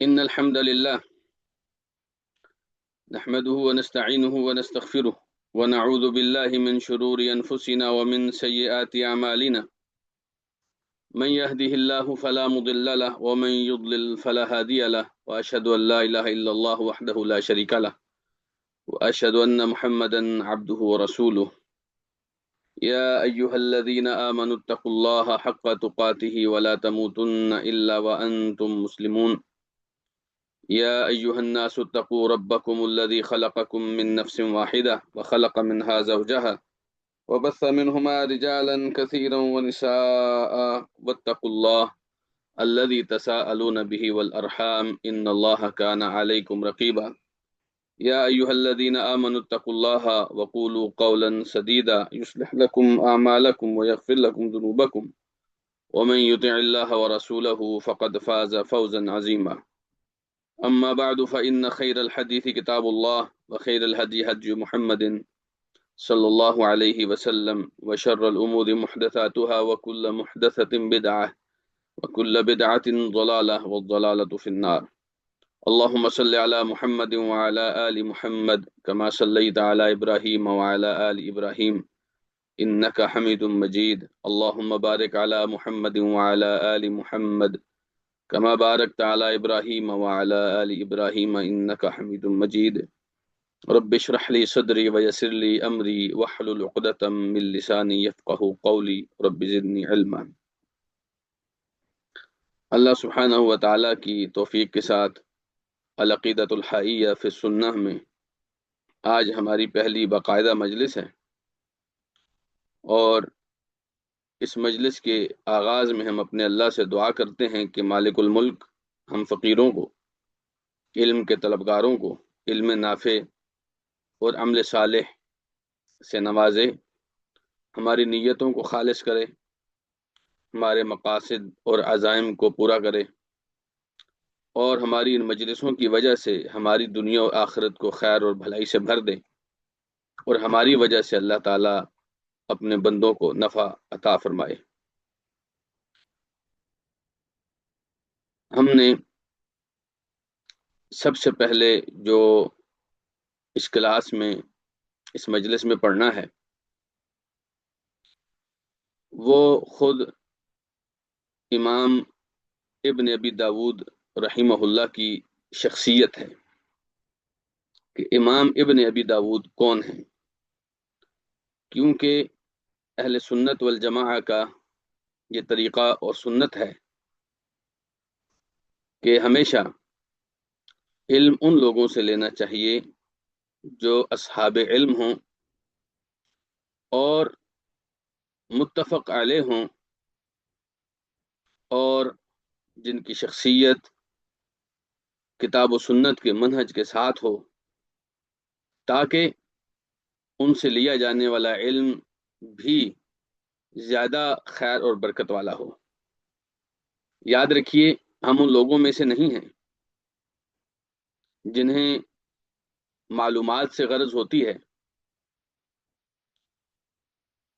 إن الحمد لله نحمده ونستعينه ونستغفره ونعوذ بالله من شرور أنفسنا ومن سيئات أعمالنا. من يهده الله فلا مضل له ومن يضلل فلا هادي له، وأشهد أن لا إله إلا الله وحده لا شريك له، وأشهد أن محمدا عبده ورسوله. يا أيها الذين آمنوا اتقوا الله حق تقاته ولا تموتن إلا وأنتم مسلمون. يا أيها الناس اتقوا ربكم الذي خلقكم من نفس واحدة وخلق منها زوجها وبث منهما رجالا كثيرا ونساء، واتقوا الله الذي تساءلون به والأرحام إن الله كان عليكم رقيبا. يا أيها الذين آمنوا اتقوا الله وقولوا قولا سديدا يصلح لكم أعمالكم ويغفر لكم ذنوبكم، ومن يطع الله ورسوله فقد فاز فوزا عظيما. أما بعد فإن خير الحديث كتاب الله، وخير الهدي هدي محمد صلى الله عليه وسلم، وشر الأمور محدثاتها وكل محدثة بدعة وكل بدعة ضلالة والضلالة في النار. اللهم صل على محمد وعلى آل محمد كما صليت على إبراهيم وعلى آل إبراهيم إنك حميد مجيد. اللهم بارك على محمد وعلى آل محمد كما باركت على إبراهيم وعلى آل إبراهيم إنك حميد مجيد. رب اشرح لي صدري ويسر لي أمري واحلل عقدة من لساني يفقه قولي رب زدني علما۔ اللہ سبحانہ و تعالیٰ کی توفیق کے ساتھ العقیدۃ الحائیہ فی السنہ میں آج ہماری پہلی باقاعدہ مجلس ہے، اور اس مجلس کے آغاز میں ہم اپنے اللہ سے دعا کرتے ہیں کہ مالک الملک ہم فقیروں کو، علم کے طلبگاروں کو علم نافع اور عمل صالح سے نوازے، ہماری نیتوں کو خالص کرے، ہمارے مقاصد اور عزائم کو پورا کرے، اور ہماری ان مجلسوں کی وجہ سے ہماری دنیا اور آخرت کو خیر اور بھلائی سے بھر دے، اور ہماری وجہ سے اللہ تعالیٰ اپنے بندوں کو نفع عطا فرمائے۔ ہم نے سب سے پہلے جو اس کلاس میں، اس مجلس میں پڑھنا ہے، وہ خود امام ابن ابی داود رحمہ اللہ کی شخصیت ہے کہ امام ابن ابی داود کون ہیں، کیونکہ اہل سنت والجماعہ کا یہ طریقہ اور سنت ہے کہ ہمیشہ علم ان لوگوں سے لینا چاہیے جو اصحاب علم ہوں اور متفق علیہ ہوں، اور جن کی شخصیت کتاب و سنت کے منہج کے ساتھ ہو، تاکہ ان سے لیا جانے والا علم بھی زیادہ خیر اور برکت والا ہو۔ یاد رکھیے، ہم ان لوگوں میں سے نہیں ہیں جنہیں معلومات سے غرض ہوتی ہے،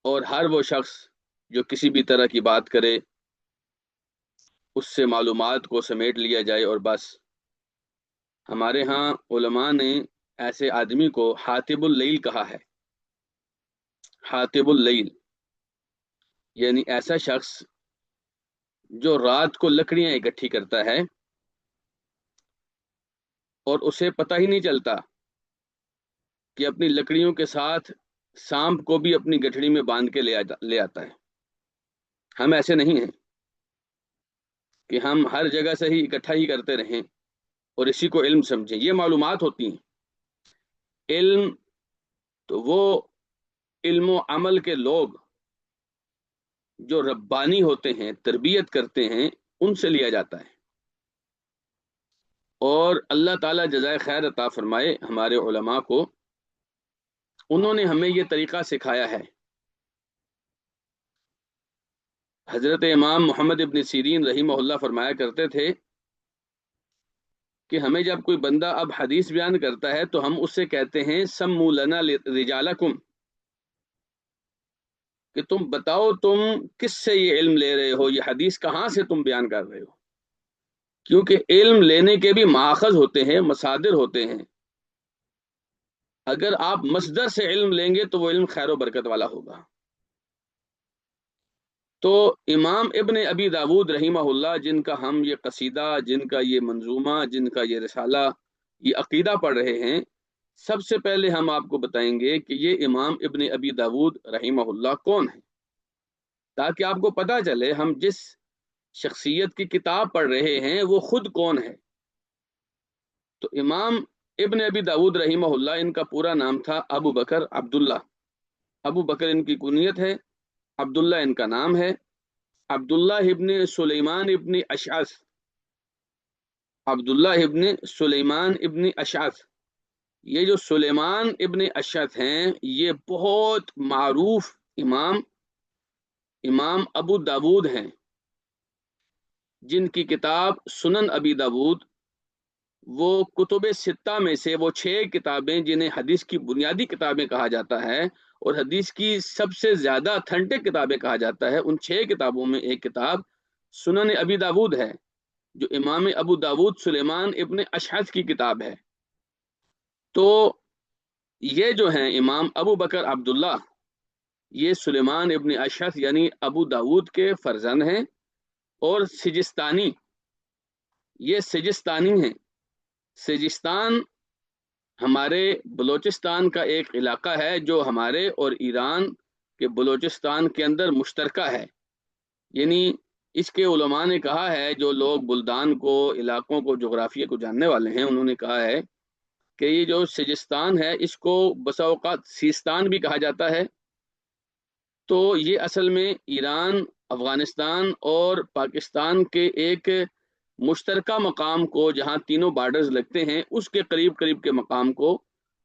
اور ہر وہ شخص جو کسی بھی طرح کی بات کرے اس سے معلومات کو سمیٹ لیا جائے اور بس۔ ہمارے ہاں علماء نے ایسے آدمی کو حاطب اللیل کہا ہے۔ حاطب اللیل یعنی ایسا شخص جو رات کو لکڑیاں اکٹھی کرتا ہے اور اسے پتہ ہی نہیں چلتا کہ اپنی لکڑیوں کے ساتھ سانپ کو بھی اپنی گٹھڑی میں باندھ کے لے آتا ہے۔ ہم ایسے نہیں ہیں کہ ہم ہر جگہ سے ہی اکٹھا ہی کرتے رہیں اور اسی کو علم سمجھیں۔ یہ معلومات ہوتی ہیں۔ علم تو وہ علم و عمل کے لوگ جو ربانی ہوتے ہیں، تربیت کرتے ہیں، ان سے لیا جاتا ہے۔ اور اللہ تعالیٰ جزائے خیر عطا فرمائے ہمارے علماء کو، انہوں نے ہمیں یہ طریقہ سکھایا ہے۔ حضرت امام محمد ابن سیرین رحمہ اللہ فرمایا کرتے تھے کہ ہمیں جب کوئی بندہ اب حدیث بیان کرتا ہے تو ہم اس سے کہتے ہیں سموا لنا رجالکم، کہ تم بتاؤ تم کس سے یہ علم لے رہے ہو، یہ حدیث کہاں سے تم بیان کر رہے ہو۔ کیونکہ علم لینے کے بھی ماخذ ہوتے ہیں، مصادر ہوتے ہیں. اگر آپ مصدر سے علم لیں گے تو وہ علم خیر و برکت والا ہوگا. تو امام ابن ابی داود رحمہ اللہ، جن کا ہم یہ قصیدہ، جن کا یہ منظومہ، جن کا یہ رسالہ، یہ عقیدہ پڑھ رہے ہیں، سب سے پہلے ہم آپ کو بتائیں گے کہ یہ امام ابن ابی داود رحمہ اللہ کون ہے، تاکہ آپ کو پتہ چلے ہم جس شخصیت کی کتاب پڑھ رہے ہیں وہ خود کون ہے. تو امام ابن ابی داود رحمہ اللہ، ان کا پورا نام تھا ابو بکر عبداللہ. ابو بکر ان کی کنیت ہے، عبداللہ ان کا نام ہے. عبداللہ ابن سلیمان ابن اشعث، عبداللہ ابن سلیمان ابن اشعث. یہ جو سلیمان ابن اشعث ہیں، یہ بہت معروف امام امام ابو داود ہیں، جن کی کتاب سنن ابی داود، وہ کتب ستہ میں سے وہ 6 کتابیں جنہیں حدیث کی بنیادی کتابیں کہا جاتا ہے اور حدیث کی سب سے زیادہ اتھینٹک کتابیں کہا جاتا ہے، ان 6 کتابوں میں ایک کتاب سنن ابی داود ہے، جو امام ابو داود سلیمان ابن اشعث کی کتاب ہے. تو یہ جو ہیں امام ابو بکر عبداللہ، یہ سلیمان ابن اشعث یعنی ابو داود کے فرزند ہیں، اور سجستانی، یہ سجستانی ہیں. سجستان ہمارے بلوچستان کا ایک علاقہ ہے جو ہمارے اور ایران کے بلوچستان کے اندر مشترکہ ہے. یعنی اس کے علماء نے کہا ہے، جو لوگ بلدان کو، علاقوں کو، جغرافیہ کو جاننے والے ہیں، انہوں نے کہا ہے کہ یہ جو سجستان ہے اس کو بسا اوقات سیستان بھی کہا جاتا ہے. تو یہ اصل میں ایران، افغانستان اور پاکستان کے ایک مشترکہ مقام کو، جہاں تینوں بارڈرز لگتے ہیں، اس کے قریب قریب کے مقام کو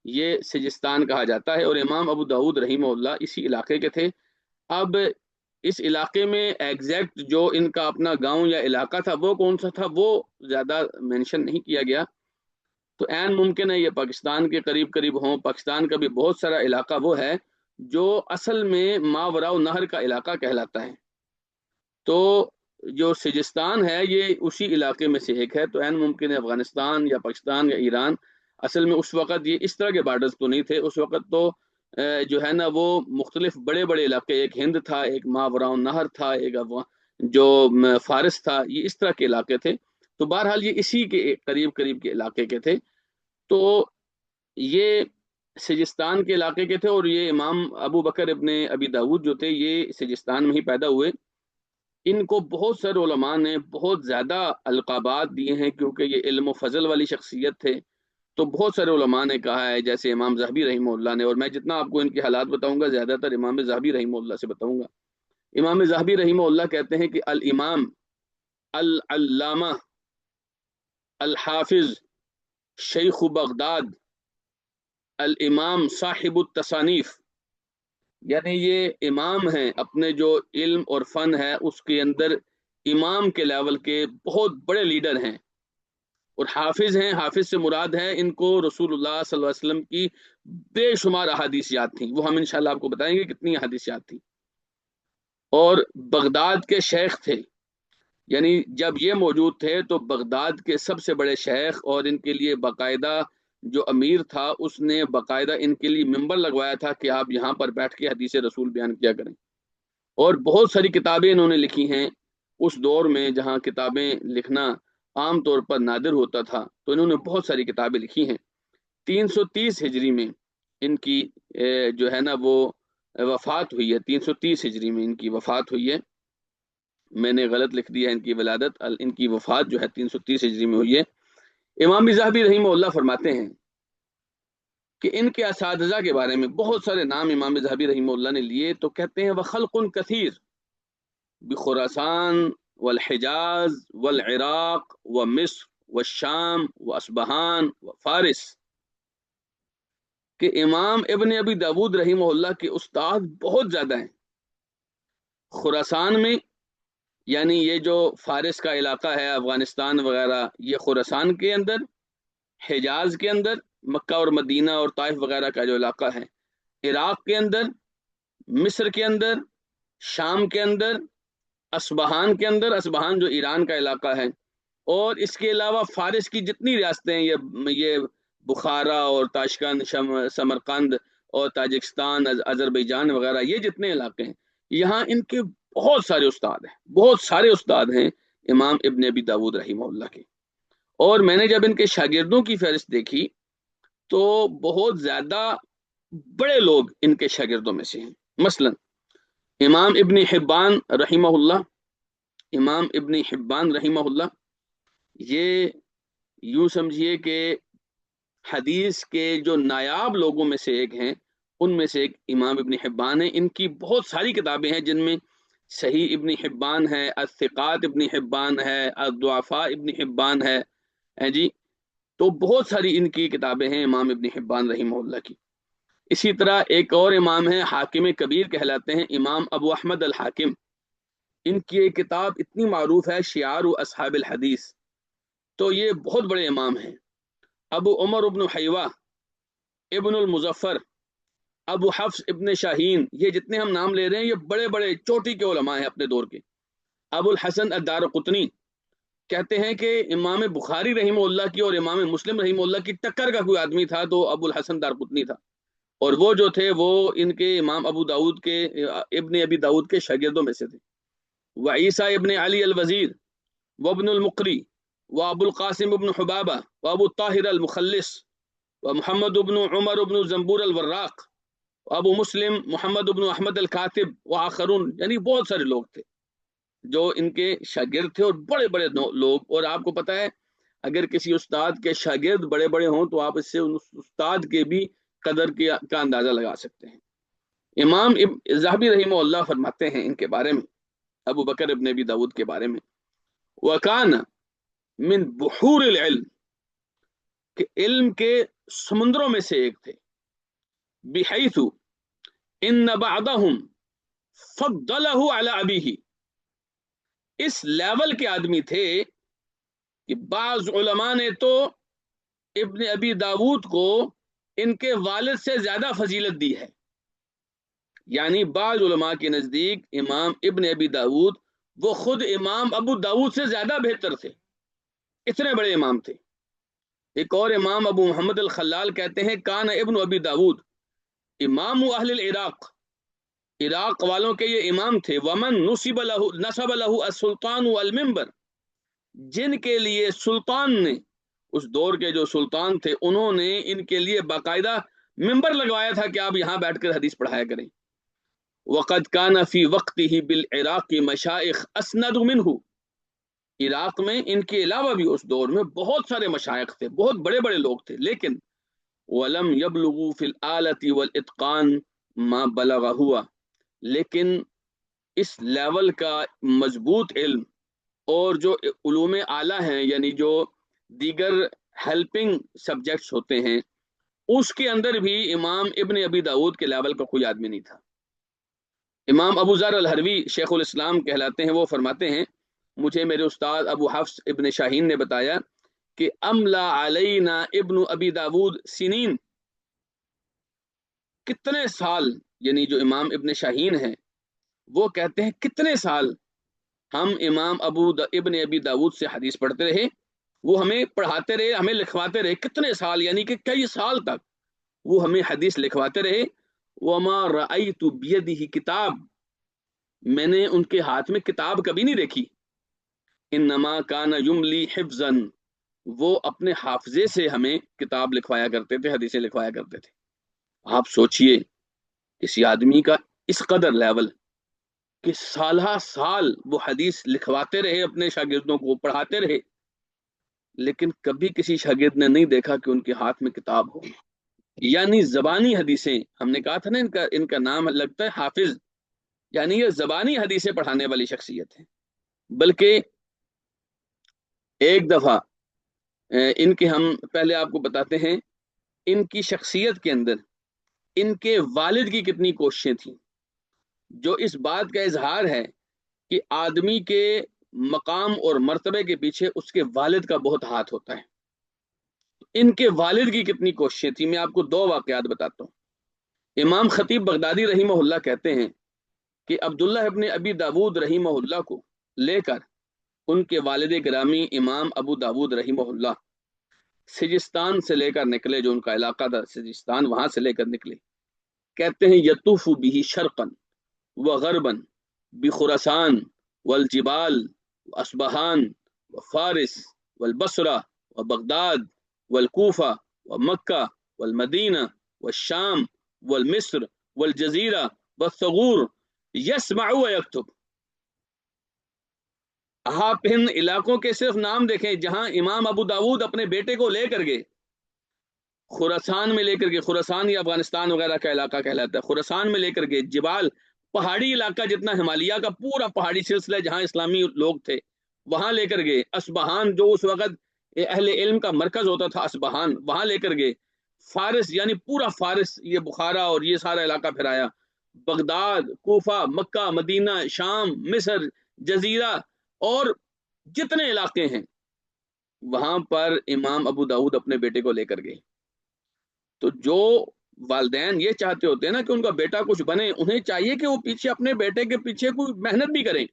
یہ سجستان کہا جاتا ہے. اور امام ابو داود رحمہ اللہ اسی علاقے کے تھے. اب اس علاقے میں ایگزیکٹ جو ان کا اپنا گاؤں یا علاقہ تھا وہ کون سا تھا، وہ زیادہ مینشن نہیں کیا گیا. تو عین ممکن ہے یہ پاکستان کے قریب قریب ہوں. پاکستان کا بھی بہت سارا علاقہ وہ ہے جو اصل میں ماوراء نہر کا علاقہ کہلاتا ہے. تو جو سجستان ہے یہ اسی علاقے میں سے ایک ہے. تو عین ممکن ہے افغانستان یا پاکستان یا ایران، اصل میں اس وقت یہ اس طرح کے بارڈرز تو نہیں تھے. اس وقت تو جو ہے نا وہ مختلف بڑے بڑے علاقے، ایک ہند تھا، ایک ماوراء نہر تھا، ایک جو فارس تھا، یہ اس طرح کے علاقے تھے. تو بہرحال یہ اسی کے قریب قریب کے علاقے کے تھے. تو یہ سجستان کے علاقے کے تھے، اور یہ امام ابو بکر ابن ابی داود جو تھے یہ سجستان میں ہی پیدا ہوئے. ان کو بہت سارے علماء نے بہت زیادہ القابات دیے ہیں، کیونکہ یہ علم و فضل والی شخصیت تھے. تو بہت سارے علماء نے کہا ہے، جیسے امام ذہبی رحمہ اللہ نے، اور میں جتنا آپ کو ان کے حالات بتاؤں گا زیادہ تر امام ذہبی رحمہ اللہ سے بتاؤں گا. امام ذہبی رحمہ اللہ کہتے ہیں کہ الامام العلامہ الحافظ شیخ بغداد الامام صاحب التصانیف، یعنی یہ امام ہیں، اپنے جو علم اور فن ہے اس کے اندر امام کے لیول کے بہت بڑے لیڈر ہیں. اور حافظ ہیں، حافظ سے مراد ہے ان کو رسول اللہ صلی اللہ علیہ وسلم کی بے شمار احادیث یاد تھیں. وہ ہم انشاءاللہ آپ کو بتائیں گے کتنی احادیث یاد تھیں. اور بغداد کے شیخ تھے، یعنی جب یہ موجود تھے تو بغداد کے سب سے بڑے شیخ، اور ان کے لیے باقاعدہ جو امیر تھا اس نے باقاعدہ ان کے لیے ممبر لگوایا تھا کہ آپ یہاں پر بیٹھ کے حدیث رسول بیان کیا کریں. اور بہت ساری کتابیں انہوں نے لکھی ہیں اس دور میں جہاں کتابیں لکھنا عام طور پر نادر ہوتا تھا. تو انہوں نے بہت ساری کتابیں لکھی ہیں. 330 ہجری میں ان کی جو ہے نا وہ وفات ہوئی ہے. 330 ہجری میں ان کی وفات ہوئی ہے. میں نے غلط لکھ دیا ان کی ولادت، ان کی وفات جو ہے 330 ہجری میں ہوئی ہے. امام ذہبی رحمہ اللہ فرماتے ہیں کہ ان کے اساتذہ کے بارے میں بہت سارے نام امام ذہبی رحمہ اللہ نے لیے. تو کہتے ہیں وخلق کثیر بخراسان والحجاز والعراق ومصر والشام واصبہان وفارس، کہ امام ابن ابی داود رحمہ اللہ کے استاد بہت زیادہ ہیں. خراسان میں، یعنی یہ جو فارس کا علاقہ ہے، افغانستان وغیرہ، یہ خراسان کے اندر، حجاز کے اندر، مکہ اور مدینہ اور طائف وغیرہ کا جو علاقہ ہے، عراق کے اندر، مصر کے اندر، شام کے اندر، اصبہان کے اندر، اصبہان جو ایران کا علاقہ ہے، اور اس کے علاوہ فارس کی جتنی ریاستیں ہیں، یہ بخارا اور تاشکند، سمرقند اور تاجکستان، اذربائیجان وغیرہ، یہ جتنے علاقے ہیں، یہاں ان کے بہت سارے استاد ہیں، بہت سارے استاد ہیں امام ابن ابی داود رحمہ اللہ کے۔ اور میں نے جب ان کے شاگردوں کی فہرست دیکھی تو بہت زیادہ بڑے لوگ ان کے شاگردوں میں سے ہیں۔ مثلا امام ابن حبان رحمہ اللہ، امام ابن حبان رحمہ اللہ یہ یوں سمجھیے کہ حدیث کے جو نایاب لوگوں میں سے ایک ہیں، ان میں سے ایک امام ابن حبان ہے۔ ان کی بہت ساری کتابیں ہیں جن میں صحیح ابن حبان ہے، الثقات ابن حبان ہے، الضعفاء ابن حبان ہے جی، تو بہت ساری ان کی کتابیں ہیں امام ابن حبان رحمہ اللہ کی۔ اسی طرح ایک اور امام ہے، حاکم کبیر کہلاتے ہیں، امام ابو احمد الحاکم۔ ان کی ایک کتاب اتنی معروف ہے، شعار اصحاب الحدیث، تو یہ بہت بڑے امام ہیں۔ ابو عمر ابن حیوہ، ابن المظفر، ابو حفص ابن شاہین، یہ جتنے ہم نام لے رہے ہیں یہ بڑے بڑے چوٹی کے علماء ہیں اپنے دور کے۔ ابو الحسن الدارقطنی کہتے ہیں کہ امام بخاری رحمہ اللہ کی اور امام مسلم رحمہ اللہ کی ٹکر کا کوئی آدمی تھا تو ابو الحسن دارقطنی تھا، اور وہ جو تھے وہ ان کے امام ابو داود کے، ابن ابی داود کے شاگردوں میں سے تھے۔ وعیسیٰ ابن علی الوزیر، وابن المقری، وابو القاسم ابن حبابہ، وابو الطاہر المخلص، ومحمد ابن عمر ابن زنبور الوراق، ابو مسلم محمد ابن احمد الکاتب وآخرون، یعنی بہت سارے لوگ تھے جو ان کے شاگرد تھے، اور بڑے بڑے لوگ۔ اور آپ کو پتہ ہے اگر کسی استاد کے شاگرد بڑے بڑے ہوں تو آپ اس سے اس استاد کے بھی قدر کا اندازہ لگا سکتے ہیں۔ امام ذہبی رحمہ اللہ فرماتے ہیں ان کے بارے میں، ابو بکر ابن ابی داود کے بارے میں، وَكَانَ مِن بحور العلم، کہ علم کے سمندروں میں سے ایک تھے، بحیث ان بعضهم فضلہ علی ابیہ، اس لیول کے آدمی تھے کہ بعض علماء نے تو ابن ابی داود کو ان کے والد سے زیادہ فضیلت دی ہے، یعنی بعض علماء کے نزدیک امام ابن ابی داود وہ خود امام ابو داود سے زیادہ بہتر تھے، اتنے بڑے امام تھے۔ ایک اور امام ابو محمد الخلال کہتے ہیں کان ابن ابی داود امام اہل العراق، عراق والوں کے یہ امام تھے، ومن نصب له السلطان والمنبر، جن کے لیے سلطان نے، اس دور کے جو سلطان تھے انہوں نے ان کے لیے باقاعدہ ممبر لگوایا تھا کہ آپ یہاں بیٹھ کر حدیث پڑھایا کریں۔ وقد كان في وقته بالعراق مشائخ اسند منه، عراق میں ان کے علاوہ بھی اس دور میں بہت سارے مشائخ تھے، بہت بڑے بڑے لوگ تھے، لیکن ولم يبلغوا في الآلة والاتقان ما بلغ ہوا، لیکن اس لیول کا مضبوط علم اور جو علوم اعلیٰ ہیں، یعنی جو دیگر ہیلپنگ سبجیکٹس ہوتے ہیں، اس کے اندر بھی امام ابن ابی داود کے لیول کا کوئی آدمی نہیں تھا۔ امام ابو ذر الحروی شیخ الاسلام کہلاتے ہیں، وہ فرماتے ہیں مجھے میرے استاد ابو حفص ابن شاہین نے بتایا کہ املا علینا ابن ابی داود سنین، کتنے سال، یعنی جو امام ابن شاہین ہیں وہ کہتے ہیں کتنے سال ہم امام ابن ابی داود سے حدیث پڑھتے رہے، وہ ہمیں پڑھاتے رہے، ہمیں لکھواتے رہے، کتنے سال، یعنی کہ کئی سال تک وہ ہمیں حدیث لکھواتے رہے۔ وما رأیت بیدہ کتاب، میں نے ان کے ہاتھ میں کتاب کبھی نہیں دیکھی۔ انما کان یملی حفظا، وہ اپنے حافظے سے ہمیں کتاب لکھوایا کرتے تھے، حدیثیں لکھوایا کرتے تھے۔ آپ سوچئے کسی آدمی کا اس قدر لیول کہ سالہ سال وہ حدیث لکھواتے رہے، اپنے شاگردوں کو پڑھاتے رہے، لیکن کبھی کسی شاگرد نے نہیں دیکھا کہ ان کے ہاتھ میں کتاب ہو۔ یعنی زبانی حدیثیں، ہم نے کہا تھا نا ان کا نام لگتا ہے حافظ، یعنی یہ زبانی حدیثیں پڑھانے والی شخصیت ہے۔ بلکہ ایک دفعہ ان کے، ہم پہلے آپ کو بتاتے ہیں ان کی شخصیت کے اندر ان کے والد کی کتنی کوششیں تھیں، جو اس بات کا اظہار ہے کہ آدمی کے مقام اور مرتبے کے پیچھے اس کے والد کا بہت ہاتھ ہوتا ہے۔ ان کے والد کی کتنی کوششیں تھیں، میں آپ کو دو واقعات بتاتا ہوں۔ امام خطیب بغدادی رحمہ اللہ کہتے ہیں کہ عبداللہ ابن ابی داود رحمہ اللہ کو لے کر ان کے والد گرامی امام ابو داود رحمہ اللہ سجستان سے لے کر نکلے، جو ان کا علاقہ تھا سجستان، وہاں سے لے کر نکلے. کہتے ہیں یطوف به شرقا وغربا بخراسان والجبال واصبہان وفارس والبصرہ وبغداد والکوفہ ومکہ والمدینہ والشام والمصر والجزیرہ والثغور یسمع ویکتب. آپ ان علاقوں کے صرف نام دیکھیں جہاں امام ابو داود اپنے بیٹے کو لے کر گئے. خراسان میں لے کر گئے، خراسان یا افغانستان وغیرہ کا علاقہ کہلاتا ہے، خراسان میں لے کر گئے. جبال، پہاڑی علاقہ جتنا ہمالیہ کا پورا پہاڑی سلسلہ جہاں اسلامی لوگ تھے وہاں لے کر گئے. اصبہان جو اس وقت اہل علم کا مرکز ہوتا تھا، اصبہان، وہاں لے کر گئے. فارس یعنی پورا فارس، یہ بخارا اور یہ سارا علاقہ پھرایا. بغداد، کوفہ، مکہ، مدینہ، شام، مصر، جزیرہ اور جتنے علاقے ہیں وہاں پر امام ابو داود اپنے بیٹے کو لے کر گئے. تو جو والدین یہ چاہتے ہوتے ہیں نا کہ ان کا بیٹا کچھ بنے، انہیں چاہیے کہ وہ پیچھے اپنے بیٹے کے پیچھے کوئی محنت بھی کریں.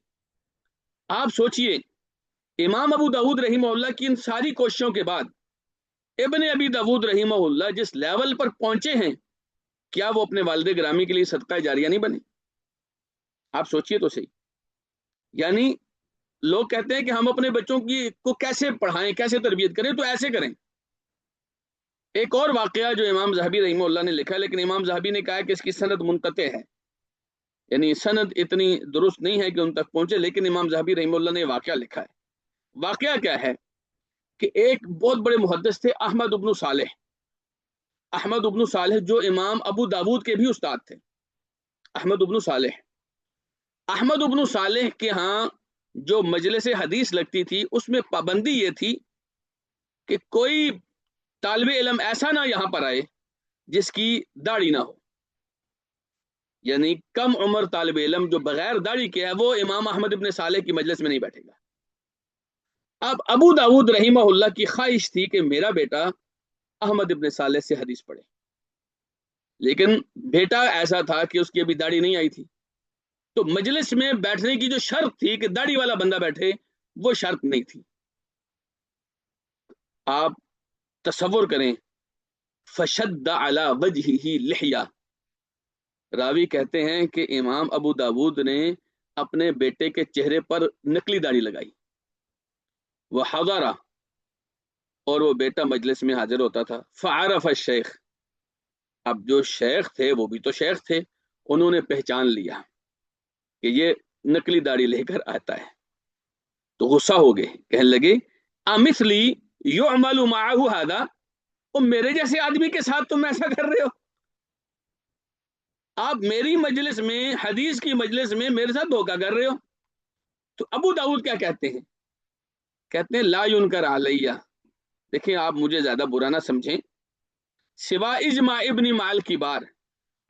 آپ سوچئے امام ابو داود رحمہ اللہ کی ان ساری کوششوں کے بعد ابن ابی داود رحمہ اللہ جس لیول پر پہنچے ہیں، کیا وہ اپنے والد گرامی کے لیے صدقہ جاریہ نہیں بنے؟ آپ سوچئے تو صحیح. یعنی لوگ کہتے ہیں کہ ہم اپنے بچوں کو کیسے پڑھائیں، کیسے تربیت کریں، تو ایسے کریں. ایک اور واقعہ جو امام ذہبی رحمہ اللہ نے لکھا، لیکن امام ذہبی نے کہا کہ اس کی سند منقطع ہے، یعنی سند اتنی درست نہیں ہے کہ ان تک پہنچے، لیکن امام ذہبی رحمہ اللہ نے واقعہ لکھا ہے. واقعہ کیا ہے کہ ایک بہت بڑے محدث تھے احمد ابن صالح. احمد ابن صالح جو امام ابو داود کے بھی استاد تھے. احمد ابن صالح، احمد ابن صالح کے ہاں جو مجلس حدیث لگتی تھی اس میں پابندی یہ تھی کہ کوئی طالب علم ایسا نہ یہاں پر آئے جس کی داڑھی نہ ہو. یعنی کم عمر طالب علم جو بغیر داڑھی کے ہے وہ امام احمد ابن صالح کی مجلس میں نہیں بیٹھے گا. اب ابو داود رحمہ اللہ کی خواہش تھی کہ میرا بیٹا احمد ابن صالح سے حدیث پڑھے، لیکن بیٹا ایسا تھا کہ اس کی ابھی داڑھی نہیں آئی تھی. تو مجلس میں بیٹھنے کی جو شرط تھی کہ داڑھی والا بندہ بیٹھے، وہ شرط نہیں تھی. آپ تصور کریں، فشد علی وجہہ لحیہ، راوی کہتے ہیں کہ امام ابو داود نے اپنے بیٹے کے چہرے پر نکلی داڑھی لگائی. وہ حضرہ، اور وہ بیٹا مجلس میں حاضر ہوتا تھا. فعرف الشیخ، اب جو شیخ تھے وہ بھی تو شیخ تھے، انہوں نے پہچان لیا کہ یہ نکلی داڑھی لے کر آتا ہے. تو غصہ ہو گئے، کہنے لگے امثلی یعمل معه هذا، اور میرے جیسے آدمی کے ساتھ تم ایسا کر رہے ہو؟ آپ میری مجلس میں، حدیث کی مجلس میں میرے ساتھ دھوکہ کر رہے ہو. تو ابو داؤد کیا کہتے ہیں؟ کہتے ہیں لا ينکر علیہ، دیکھیں آپ مجھے زیادہ برا نہ سمجھیں، سوا اجماع ابن مال کی بار،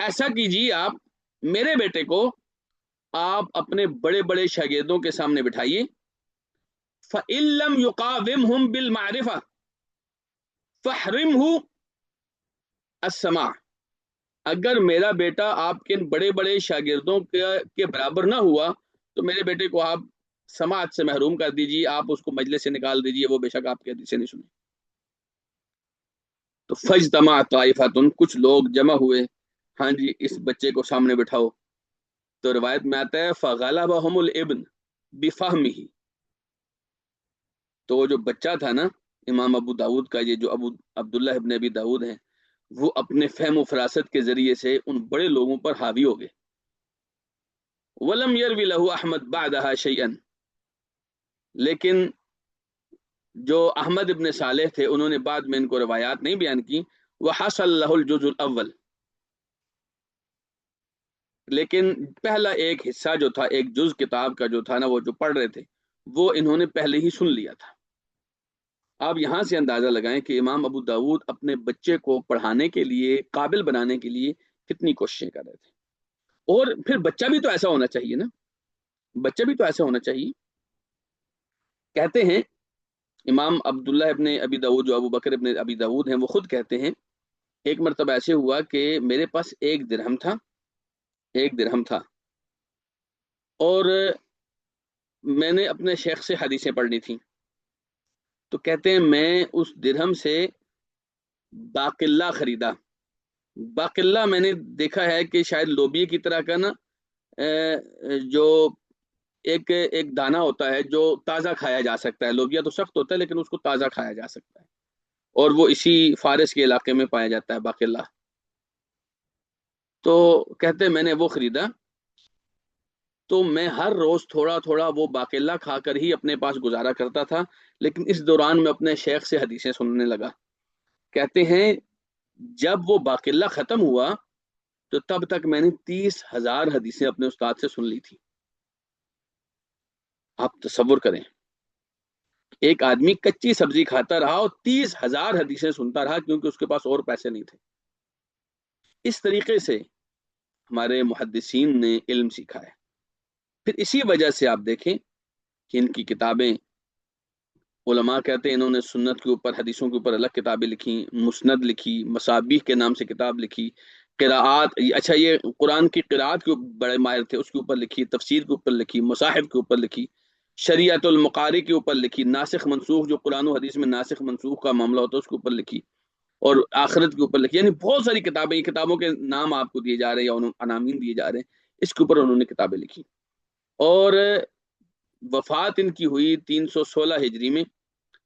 ایسا کیجیے آپ میرے بیٹے کو آپ اپنے بڑے بڑے شاگردوں کے سامنے بٹھائیے. فَإِن لَّمْ يُقَاوِمْهُمْ بِالْمَعْرِفَةِ فَاحْرِمْهُ السَّمَاعَ، اگر میرا بیٹا آپ کے بڑے بڑے شاگردوں کے برابر نہ ہوا تو میرے بیٹے کو آپ سماعت سے محروم کر دیجیے، آپ اس کو مجلس سے نکال دیجیے، وہ بے شک آپ کے حدیث نہیں سنے. تو فاجتمع طائفتن، کچھ لوگ جمع ہوئے، ہاں جی اس بچے کو سامنے بٹھاؤ. تو روایت میں آتا ہے فغلبہم الابن بفہمہ، تو وہ جو بچہ تھا نا امام ابو داود کا، یہ جو ابو عبداللہ ابن ابی داود ہیں، وہ اپنے فہم و فراست کے ذریعے سے ان بڑے لوگوں پر حاوی ہو گئے. ولم یروی لہ احمد بعدہا شیئا، لیکن جو احمد ابن صالح تھے انہوں نے بعد میں ان کو روایات نہیں بیان کی. وحصل لہ الجزء الاول، لیکن پہلا ایک حصہ جو تھا، ایک جز کتاب کا جو تھا نا، وہ جو پڑھ رہے تھے وہ انہوں نے پہلے ہی سن لیا تھا. آپ یہاں سے اندازہ لگائیں کہ امام ابو داود اپنے بچے کو پڑھانے کے لیے، قابل بنانے کے لیے کتنی کوششیں کر رہے تھے. اور پھر بچہ بھی تو ایسا ہونا چاہیے نا، بچہ بھی تو ایسا ہونا چاہیے. کہتے ہیں امام عبداللہ ابن ابی داود، جو ابو بکر ابن ابی داود ہیں، وہ خود کہتے ہیں ایک مرتبہ ایسے ہوا کہ میرے پاس ایک درہم تھا، اور میں نے اپنے شیخ سے حدیثیں پڑھنی تھیں، تو کہتے ہیں میں اس درہم سے باقلہ خریدا۔ باقلہ میں نے دیکھا ہے کہ شاید لوبیا کی طرح کا نا، جو ایک ایک دانہ ہوتا ہے جو تازہ کھایا جا سکتا ہے۔ لوبیا تو سخت ہوتا ہے لیکن اس کو تازہ کھایا جا سکتا ہے، اور وہ اسی فارس کے علاقے میں پایا جاتا ہے باقلہ۔ تو کہتے ہیں میں نے وہ خریدا، تو میں ہر روز تھوڑا تھوڑا وہ باقلہ کھا کر ہی اپنے پاس گزارا کرتا تھا، لیکن اس دوران میں اپنے شیخ سے حدیثیں سننے لگا۔ کہتے ہیں جب وہ باقلہ ختم ہوا تو تب تک میں نے 30,000 حدیثیں اپنے استاد سے سن لی تھی۔ آپ تصور کریں، ایک آدمی کچی سبزی کھاتا رہا اور 30,000 حدیثیں سنتا رہا، کیونکہ اس کے پاس اور پیسے نہیں تھے۔ اس طریقے سے ہمارے محدثین نے علم سیکھا ہے۔ پھر اسی وجہ سے آپ دیکھیں کہ ان کی کتابیں، علماء کہتے ہیں انہوں نے سنت کے اوپر، حدیثوں کے اوپر الگ کتابیں لکھی، مسند لکھی، مصابیح کے نام سے کتاب لکھی، قراءات، اچھا یہ قرآن کی قراءات کے بڑے ماہر تھے، اس کے اوپر لکھی، تفسیر کے اوپر لکھی، مصاحف کے اوپر لکھی، شریعت المقاری کے اوپر لکھی، ناسخ منسوخ جو قرآن و حدیث میں ناسخ منسوخ کا معاملہ ہوتا ہے اس کے اوپر لکھی، اور آخرت کے اوپر لکھی۔ یعنی بہت ساری کتابیں، یہ کتابوں کے نام آپ کو دیے جا رہے ہیں یا عناوین دیے جا رہے ہیں، اس کے اوپر انہوں نے کتابیں لکھی۔ اور وفات ان کی ہوئی 316 ہجری میں،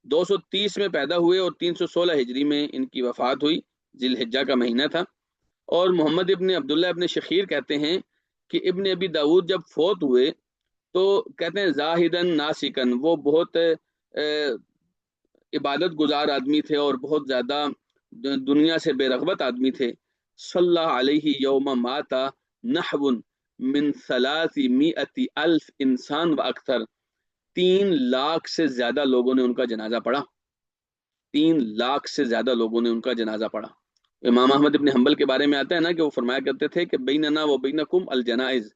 230 میں پیدا ہوئے اور 316 ہجری میں ان کی وفات ہوئی، ذی الحجہ کا مہینہ تھا۔ اور محمد ابن عبداللہ ابن شخیر کہتے ہیں کہ ابن ابی داود جب فوت ہوئے تو کہتے ہیں زاہدن ناسکن، وہ بہت عبادت گزار آدمی تھے اور بہت زیادہ دنیا سے بے رغبت آدمی تھے۔ صلی اللہ علیہ یوم ماتا نحو من 300,000 انسان و اکثر، 3 لاکھ سے زیادہ لوگوں نے ان کا جنازہ پڑھا، 3 لاکھ سے زیادہ لوگوں نے ان کا جنازہ پڑھا۔ امام احمد ابن حنبل کے بارے میں آتا ہے نا کہ وہ فرمایا کرتے تھے کہ بیننا و بینکم الجنائز،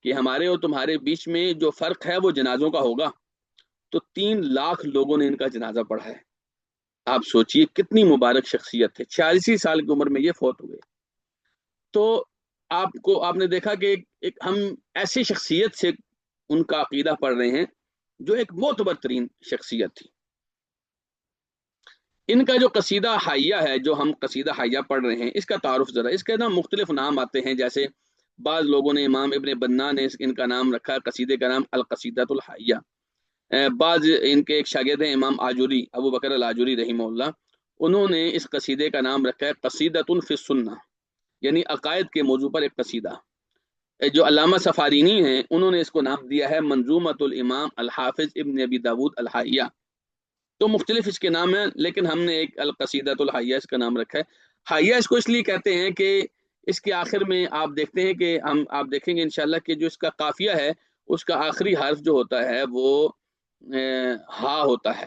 کہ ہمارے اور تمہارے بیچ میں جو فرق ہے وہ جنازوں کا ہوگا۔ تو 3 لاکھ لوگوں نے ان کا جنازہ پڑھا ہے۔ آپ سوچئے کتنی مبارک شخصیت تھے، 46 سال کی عمر میں یہ فوت ہوئے۔ تو آپ نے دیکھا کہ ہم ایسی شخصیت سے ان کا عقیدہ پڑھ رہے ہیں جو ایک معتبر ترین شخصیت تھی۔ ان کا جو قصیدہ حائیہ ہے، جو ہم قصیدہ حائیہ پڑھ رہے ہیں، اس کا تعارف ذرا، اس کے نام مختلف نام آتے ہیں، جیسے بعض لوگوں نے، امام ابن بنا نے ان کا نام رکھا قصیدے کا نام القصیدۃ الحائیہ، بعض ان کے ایک شاگرد ہیں امام آجوری، ابو بکر الآجوری رحمہ اللہ، انہوں نے اس قصیدے کا نام رکھا ہے قصیدۃ فی السنہ، یعنی عقائد کے موضوع پر ایک قصیدہ۔ جو علامہ سفارینی ہیں انہوں نے اس کو نام دیا ہے منظومۃ الامام الحافظ ابن ابی داود الحائیہ۔ تو مختلف اس کے نام ہیں، لیکن ہم نے ایک القصیدۃ الحائیہ اس کا نام رکھا ہے۔ حائیہ اس کو اس لیے کہتے ہیں کہ اس کے آخر میں آپ دیکھتے ہیں کہ آپ دیکھیں گے انشاءاللہ کہ جو اس کا قافیہ ہے اس کا آخری حرف جو ہوتا ہے وہ ہا ہوتا ہے،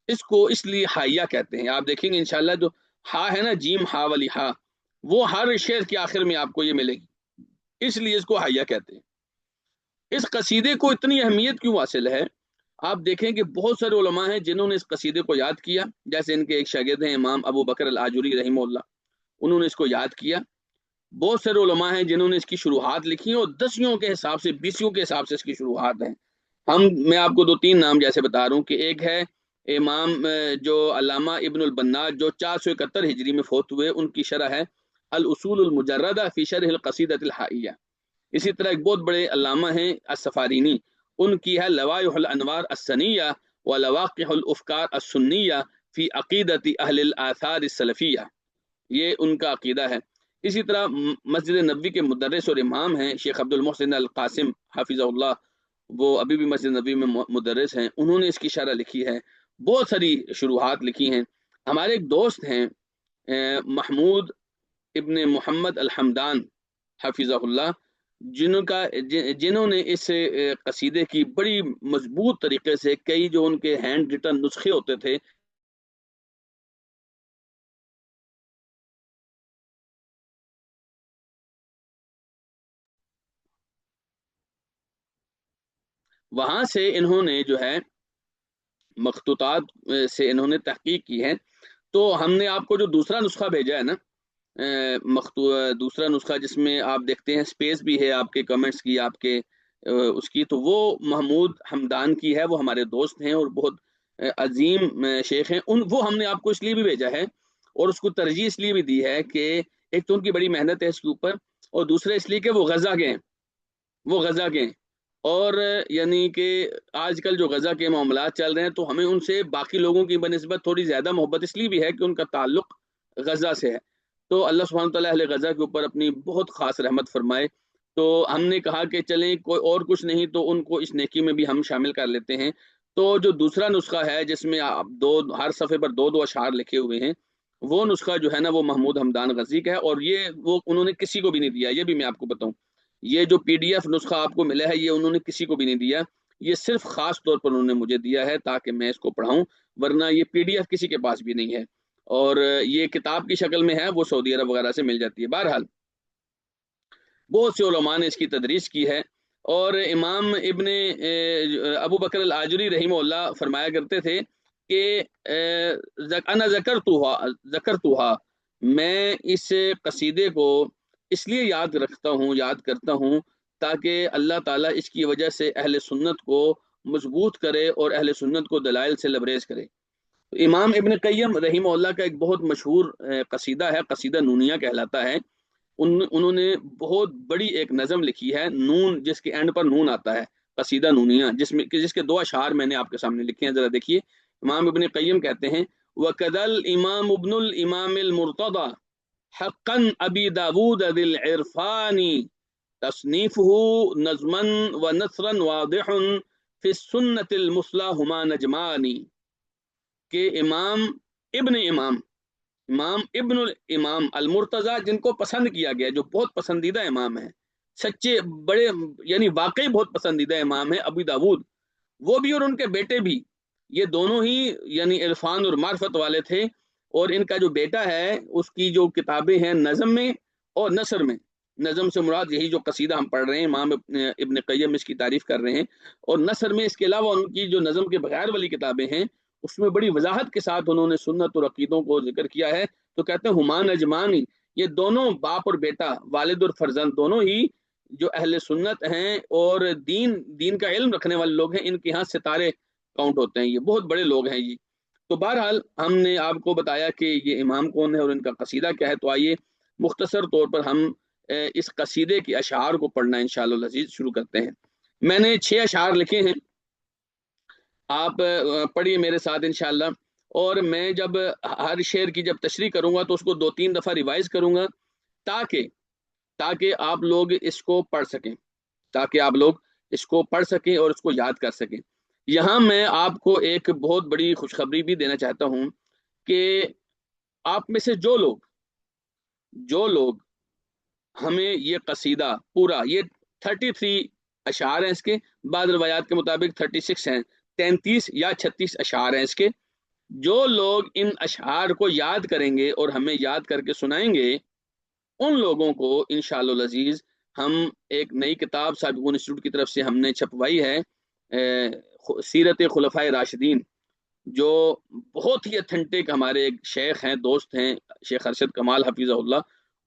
اس کو اس لیے حائیہ کہتے ہیں۔ آپ دیکھیں گے انشاءاللہ جو ہا ہے نا، جیم ہا والی ہا، وہ ہر شعر کے آخر میں آپ کو یہ ملے گی، اس لیے اس کو حائیہ کہتے ہیں۔ اس قصیدے کو اتنی اہمیت کیوں حاصل ہے؟ آپ دیکھیں کہ بہت سارے علماء ہیں جنہوں نے اس قصیدے کو یاد کیا، جیسے ان کے ایک شاگرد ہیں امام ابو بکر الآجوری رحمہ اللہ، انہوں نے اس کو یاد کیا۔ بہت سارے علماء ہیں جنہوں نے اس کی شروحات لکھی ہیں، اور دسیوں کے حساب سے، بیسیوں کے حساب سے اس کی شروحات ہیں۔ میں آپ کو 2-3 نام جیسے بتا رہا ہوں کہ ایک ہے امام جو علامہ ابن البنا، جو 471 ہجری میں فوت ہوئے، ان کی شرح ہے الاصول المجردہ فی شرح القصیدۃ الحائیہ۔ اسی طرح ایک بہت بڑے علامہ ہیں السفارینی، ان کی ہے لوائح الانوار السنیہ و لواقح الافکار السنیہ فی عقیدت اہل الاثار السلفیہ، یہ ان کا عقیدہ ہے۔ اسی طرح مسجد نبوی کے مدرس اور امام ہیں شیخ عبد المحسن القاسم حافظ اللہ، وہ ابھی بھی مسجد نبوی میں مدرس ہیں، انہوں نے اس کی شرح لکھی ہے، بہت ساری شروحات لکھی ہیں۔ ہمارے ایک دوست ہیں محمود ابن محمد الحمدان حافظہ اللہ، جنہوں نے اس قصیدے کی بڑی مضبوط طریقے سے کئی جو ان کے ہینڈ ریٹن نسخے ہوتے تھے، وہاں سے انہوں نے جو ہے مخطوطات سے انہوں نے تحقیق کی ہے۔ تو ہم نے آپ کو جو دوسرا نسخہ بھیجا ہے نا، دوسرا نسخہ جس میں آپ دیکھتے ہیں سپیس بھی ہے آپ کے کمنٹس کی، آپ کے اس کی، تو وہ محمود حمدان کی ہے، وہ ہمارے دوست ہیں اور بہت عظیم شیخ ہیں. وہ ہم نے آپ کو اس لیے بھی بھیجا ہے اور اس کو ترجیح اس لیے بھی دی ہے کہ ایک تو ان کی بڑی محنت ہے اس کے اوپر، اور دوسرے اس لیے کہ وہ غزہ کے ہیں، وہ غزہ کے ہیں. اور یعنی کہ آج کل جو غزہ کے معاملات چل رہے ہیں تو ہمیں ان سے باقی لوگوں کی بنسبت تھوڑی زیادہ محبت اس لیے بھی ہے کہ ان کا تعلق غزہ سے ہے. تو اللہ سبحانہ تعالیٰ اہل غزہ کے اوپر اپنی بہت خاص رحمت فرمائے. تو ہم نے کہا کہ چلیں کوئی اور کچھ نہیں تو ان کو اس نیکی میں بھی ہم شامل کر لیتے ہیں. تو جو دوسرا نسخہ ہے جس میں ہر صفحے پر دو اشعار لکھے ہوئے ہیں، وہ نسخہ جو ہے نا وہ محمود حمدان غزی کا ہے، اور یہ وہ انہوں نے کسی کو بھی نہیں دیا. یہ بھی میں آپ کو بتاؤں، یہ جو پی ڈی ایف نسخہ آپ کو ملا ہے یہ انہوں نے کسی کو بھی نہیں دیا، یہ صرف خاص طور پر انہوں نے مجھے دیا ہے تاکہ میں اس کو پڑھاؤں، ورنہ یہ پی ڈی ایف کسی کے پاس بھی نہیں ہے، اور یہ کتاب کی شکل میں ہے، وہ سعودی عرب وغیرہ سے مل جاتی ہے. بہرحال بہت سے علماء نے اس کی تدریس کی ہے. اور امام ابن ابو بکر الآجری رحمہ اللہ فرمایا کرتے تھے کہ انا ذکرتھا، میں اس قصیدے کو اس لیے یاد کرتا ہوں تاکہ اللہ تعالیٰ اس کی وجہ سے اہل سنت کو مضبوط کرے اور اہل سنت کو دلائل سے لبریز کرے. امام ابن قیم رحمہ اللہ کا ایک بہت مشہور قصیدہ ہے، قصیدہ نونیہ کہلاتا ہے. انہوں نے بہت بڑی ایک نظم لکھی ہے، نون جس کے اینڈ پر نون آتا ہے، قصیدہ نونیہ، جس کے دو اشعار میں نے آپ کے سامنے لکھے ہیں، ذرا دیکھیے. امام ابن قیم کہتے ہیں وَكَذَا الْإِمَامُ ابْنُ الْإِمَامِ الْمُرْتَضَى حَقًّا أَبِي دَاوُودَ ذِي الْعِرْفَانِ تَصْنِيفُهُ نَظْمًا وَنَثْرًا وَاضِحٌ فِي السُّنَّةِ الْمُثْلَى هُمَا نَجْمَانِ، کہ امام ابن الامام المرتضی جن کو پسند کیا گیا، جو بہت پسندیدہ امام ہیں، سچے بڑے یعنی واقعی بہت پسندیدہ امام ہے ابو داود، وہ بھی اور ان کے بیٹے بھی، یہ دونوں ہی یعنی عرفان اور معرفت والے تھے. اور ان کا جو بیٹا ہے اس کی جو کتابیں ہیں نظم میں اور نثر میں، نظم سے مراد یہی جو قصیدہ ہم پڑھ رہے ہیں، امام ابن قیم اس کی تعریف کر رہے ہیں، اور نثر میں اس کے علاوہ ان کی جو نظم کے بغیر والی کتابیں ہیں اس میں بڑی وضاحت کے ساتھ انہوں نے سنت اور عقیدوں کو ذکر کیا ہے. تو کہتے ہیں ہمان اجمانی، یہ دونوں باپ اور بیٹا، والد اور فرزند، دونوں ہی جو اہل سنت ہیں اور دین کا علم رکھنے والے لوگ ہیں، ان کے ہاں ستارے کاؤنٹ ہوتے ہیں، یہ بہت بڑے لوگ ہیں یہ. تو بہرحال ہم نے آپ کو بتایا کہ یہ امام کون ہے اور ان کا قصیدہ کیا ہے. تو آئیے مختصر طور پر ہم اس قصیدے کے اشعار کو پڑھنا انشاءاللہ العزیز شروع کرتے ہیں. میں نے 6 اشعار لکھے ہیں، آپ پڑھیے میرے ساتھ انشاءاللہ. اور میں جب ہر شعر کی جب تشریح کروں گا تو اس کو 2-3 دفعہ ریوائز کروں گا تاکہ آپ لوگ اس کو پڑھ سکیں اور اس کو یاد کر سکیں. یہاں میں آپ کو ایک بہت بڑی خوشخبری بھی دینا چاہتا ہوں کہ آپ میں سے جو لوگ ہمیں یہ قصیدہ پورا، یہ 33 اشعار ہیں اس کے، بعض روایات کے مطابق 36 ہیں، 33 یا 36 اشعار ہیں اس کے. جو لوگ ان اشعار کو یاد کریں گے اور ہمیں یاد کر کے سنائیں گے، ان لوگوں کو انشاءاللہ العزیز ہم ایک نئی کتاب سابقون انسٹیٹیوٹ کی طرف سے ہم نے چھپوائی ہے، سیرت خلفائے راشدین، جو بہت ہی اتھینٹک ہمارے ایک شیخ ہیں، دوست ہیں، شیخ ارشد کمال حفیظہ اللہ،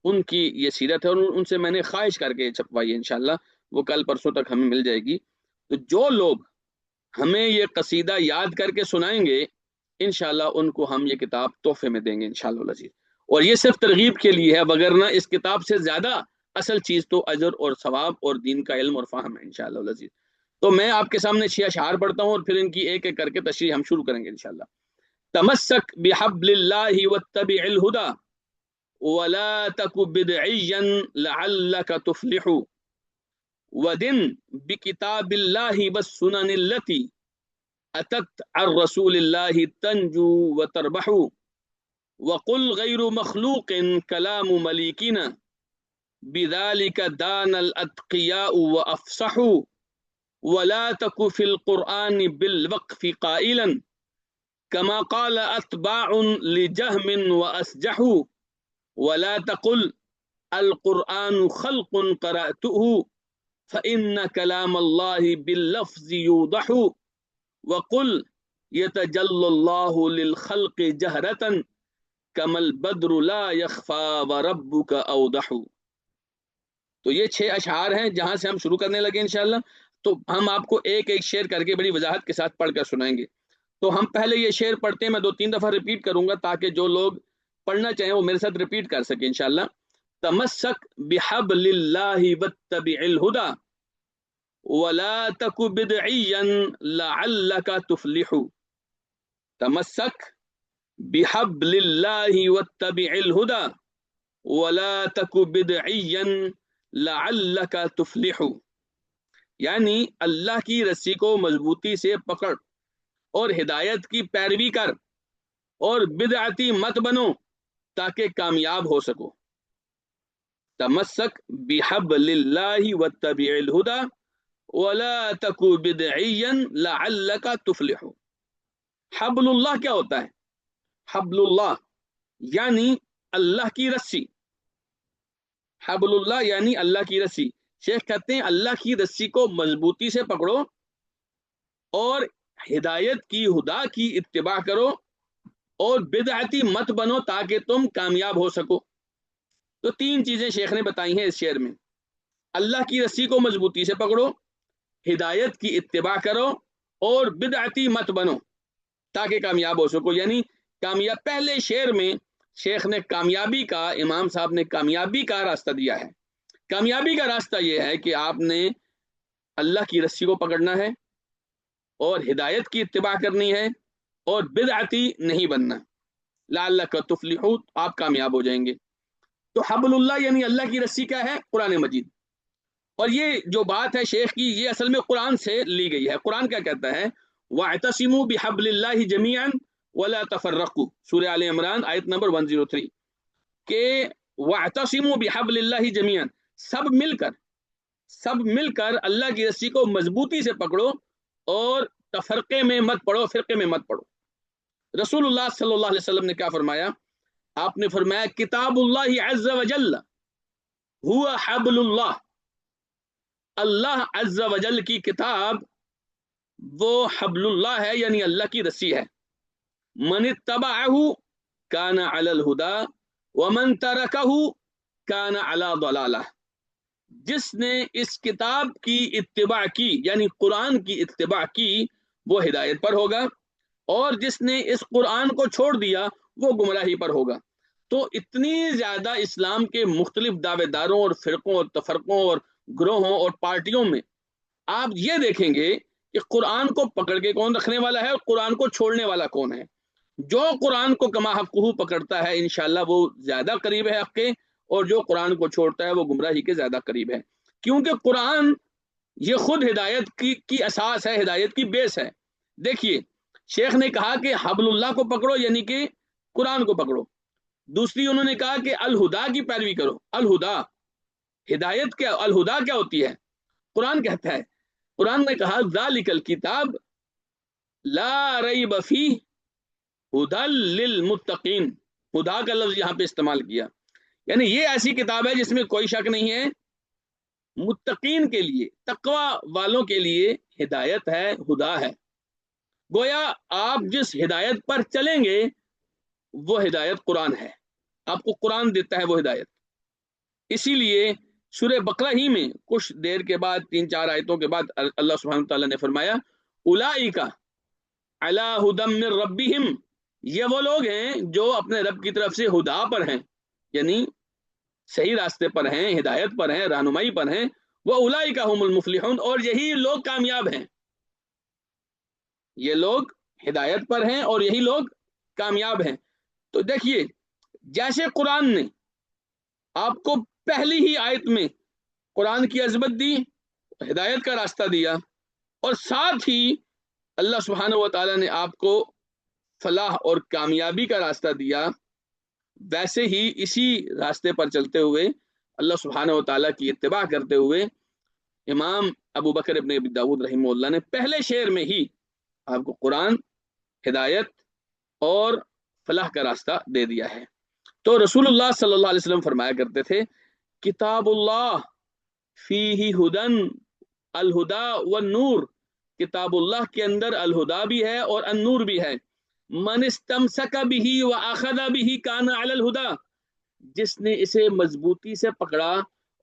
ان کی یہ سیرت ہے، اور ان سے میں نے خواہش کر کے چھپوائی ہے. انشاءاللہ وہ کل پرسوں تک ہمیں مل جائے گی. تو جو لوگ ہمیں یہ قصیدہ یاد کر کے سنائیں گے انشاءاللہ ان کو ہم یہ کتاب تحفے میں دیں گے انشاءاللہ العزیز. اور یہ صرف ترغیب کے لیے ہے، وگرنہ اس کتاب سے زیادہ اصل چیز تو اجر اور ثواب اور دین کا علم اور فہم ہے انشاءاللہ العزیز. تو میں آپ کے سامنے 6 اشعار پڑھتا ہوں اور پھر ان کی ایک ایک کر کے تشریح ہم شروع کریں گے انشاءاللہ. تمسک بحبل اللہ واتبع الہدی ولا تک بدعیا لعلک تفلح ودن بکتاب اللہ والسنن التی اتت عن رسول اللہ تنجو وتربح وقل غیر مخلوق کلام ملیکنا بذلك دان الاتقیاء وافصحوا ولا تك في القرآن بالوقف قائلا كما قال اتباع لجهم واسجحوا ولا تقل القرآن خلق قرأته فإن كلام الله باللفظ يوضح وقل يتجل الله للخلق جهرة كما البدر لا يخفى وربك أوضح. تو یہ 6 اشعار ہیں جہاں سے ہم شروع کرنے لگے انشاءاللہ. تو ہم آپ کو ایک ایک شعر کر کے بڑی وضاحت کے ساتھ پڑھ کر سنائیں گے. تو ہم پہلے یہ شعر پڑھتے ہیں, میں 2-3 دفعہ ریپیٹ کروں گا تاکہ جو لوگ پڑھنا چاہیں وہ میرے ساتھ ریپیٹ کر سکیں انشاءاللہ. تمسک بحبل اللہ واتبع الہدی ولا تک بدعیا لعلک تفلح. تمسک بحبل اللہ واتبع الہدی ولا تک بدعیا لعلک تفلح. یعنی اللہ کی رسی کو مضبوطی سے پکڑ اور ہدایت کی پیروی کر اور بدعتی مت بنو تاکہ کامیاب ہو سکو. تمسک بحبل اللہ واتبع الہدی ولا تک بدعیا لعلک تفلح. حبل اللہ کیا ہوتا ہے؟ حبل اللہ یعنی اللہ کی رسی. حبل اللہ یعنی اللہ کی رسی. شیخ کہتے ہیں اللہ کی رسی کو مضبوطی سے پکڑو اور ہدایت کی خدا کی اتباع کرو اور بدعتی مت بنو تاکہ تم کامیاب ہو سکو. تو 3 چیزیں شیخ نے بتائی ہیں اس شعر میں. اللہ کی رسی کو مضبوطی سے پکڑو, ہدایت کی اتباع کرو اور بدعتی مت بنو تاکہ کامیاب ہو سکو. یعنی کامیاب, پہلے شعر میں شیخ نے کامیابی کا, امام صاحب نے کامیابی کا راستہ دیا ہے. کامیابی کا راستہ یہ ہے کہ آپ نے اللہ کی رسی کو پکڑنا ہے اور ہدایت کی اتباع کرنی ہے اور بدعتی نہیں بننا. لعلک تفلح, آپ کامیاب ہو جائیں گے. تو حبل اللہ یعنی اللہ کی رسی کیا ہے؟ قرآن مجید. اور یہ جو بات ہے شیخ کی, یہ اصل میں قرآن سے لی گئی ہے. قرآن کیا کہتا ہے؟ وَاعْتَصِمُوا بِحَبْلِ اللَّهِ جَمِيعًا وَلَا تَفَرَّقُوا, سورہ آل عمران آیت نمبر 103, کہ وَاعْتَصِمُوا بِحَبْلِ اللَّهِ جَمِيعًا, سب مل کر اللہ کی رسی کو مضبوطی سے پکڑو اور تفرقے میں مت پڑو, فرقے میں مت پڑو. رسول اللہ صلی اللہ علیہ وسلم نے کیا فرمایا؟ آپ نے فرمایا کتاب اللہ عز وجل ہوا حبل اللہ. اللہ عز وجل کی کتاب وہ حبل اللہ ہے, یعنی اللہ کی رسی ہے. من اتبعہ کان علی الہدی ومن ترکہ کان علی ضلالہ. جس نے اس کتاب کی اتباع کی یعنی قرآن کی اتباع کی وہ ہدایت پر ہوگا, اور جس نے اس قرآن کو چھوڑ دیا وہ گمراہی پر ہوگا. تو اتنی زیادہ اسلام کے مختلف دعوے داروں اور فرقوں اور تفرقوں اور گروہوں اور پارٹیوں میں آپ یہ دیکھیں گے کہ قرآن کو پکڑ کے کون رکھنے والا ہے اور قرآن کو چھوڑنے والا کون ہے. جو قرآن کو کما حقہ پکڑتا ہے انشاءاللہ وہ زیادہ قریب ہے حق کے, اور جو قرآن کو چھوڑتا ہے وہ گمراہی کے زیادہ قریب ہے. کیونکہ قرآن یہ خود ہدایت کی اساس ہے, ہدایت کی بیس ہے. دیکھیے شیخ نے کہا کہ حبل اللہ کو پکڑو یعنی کہ قرآن کو پکڑو. دوسری انہوں نے کہا کہ الہدا کی پیروی کرو. الہدا ہدایت کیا, الہدا کیا ہوتی ہے؟ قرآن کہتا ہے, قرآن نے کہا ذالک الکتاب لا ریب فیہ ہدی للمتقین. ہدا کا لفظ یہاں پہ استعمال کیا, یعنی یہ ایسی کتاب ہے جس میں کوئی شک نہیں ہے, متقین کے لیے, تقوی والوں کے لیے ہدایت ہے, ہدا ہے. گویا آپ جس ہدایت پر چلیں گے وہ ہدایت قرآن ہے, آپ کو قرآن دیتا ہے وہ ہدایت. اسی لیے سورہ بقرہ ہی میں کچھ دیر کے بعد 3-4 آیتوں کے بعد اللہ سبحانہ وتعالی نے فرمایا اولئک علی ھدی من ربہم, یہ وہ لوگ ہیں جو اپنے رب کی طرف سے ہدا پر ہیں, یعنی صحیح راستے پر ہیں, ہدایت پر ہیں, رہنمائی پر ہیں. وہ اولئک ھم المفلحون, اور یہی لوگ کامیاب ہیں. یہ لوگ ہدایت پر ہیں اور یہی لوگ کامیاب ہیں. تو دیکھیے جیسے قرآن نے آپ کو پہلی ہی آیت میں قرآن کی عظمت دی, ہدایت کا راستہ دیا, اور ساتھ ہی اللہ سبحانہ و تعالی نے آپ کو فلاح اور کامیابی کا راستہ دیا, ویسے ہی اسی راستے پر چلتے ہوئے اللہ سبحانہ و تعالیٰ کی اتباع کرتے ہوئے امام ابو بکر ابن ابی داود رحمہ اللہ نے پہلے شعر میں ہی آپ کو قرآن, ہدایت اور فلاح کا راستہ دے دیا ہے. تو رسول اللہ صلی اللہ علیہ وسلم فرمایا کرتے تھے کتاب اللہ فیہ ہدن الہدا والنور, کتاب اللہ کے اندر الہدا بھی ہے اور النور بھی ہے. من استمسک بہ واخذ بہ کان علی الہدا, جس نے اسے مضبوطی سے پکڑا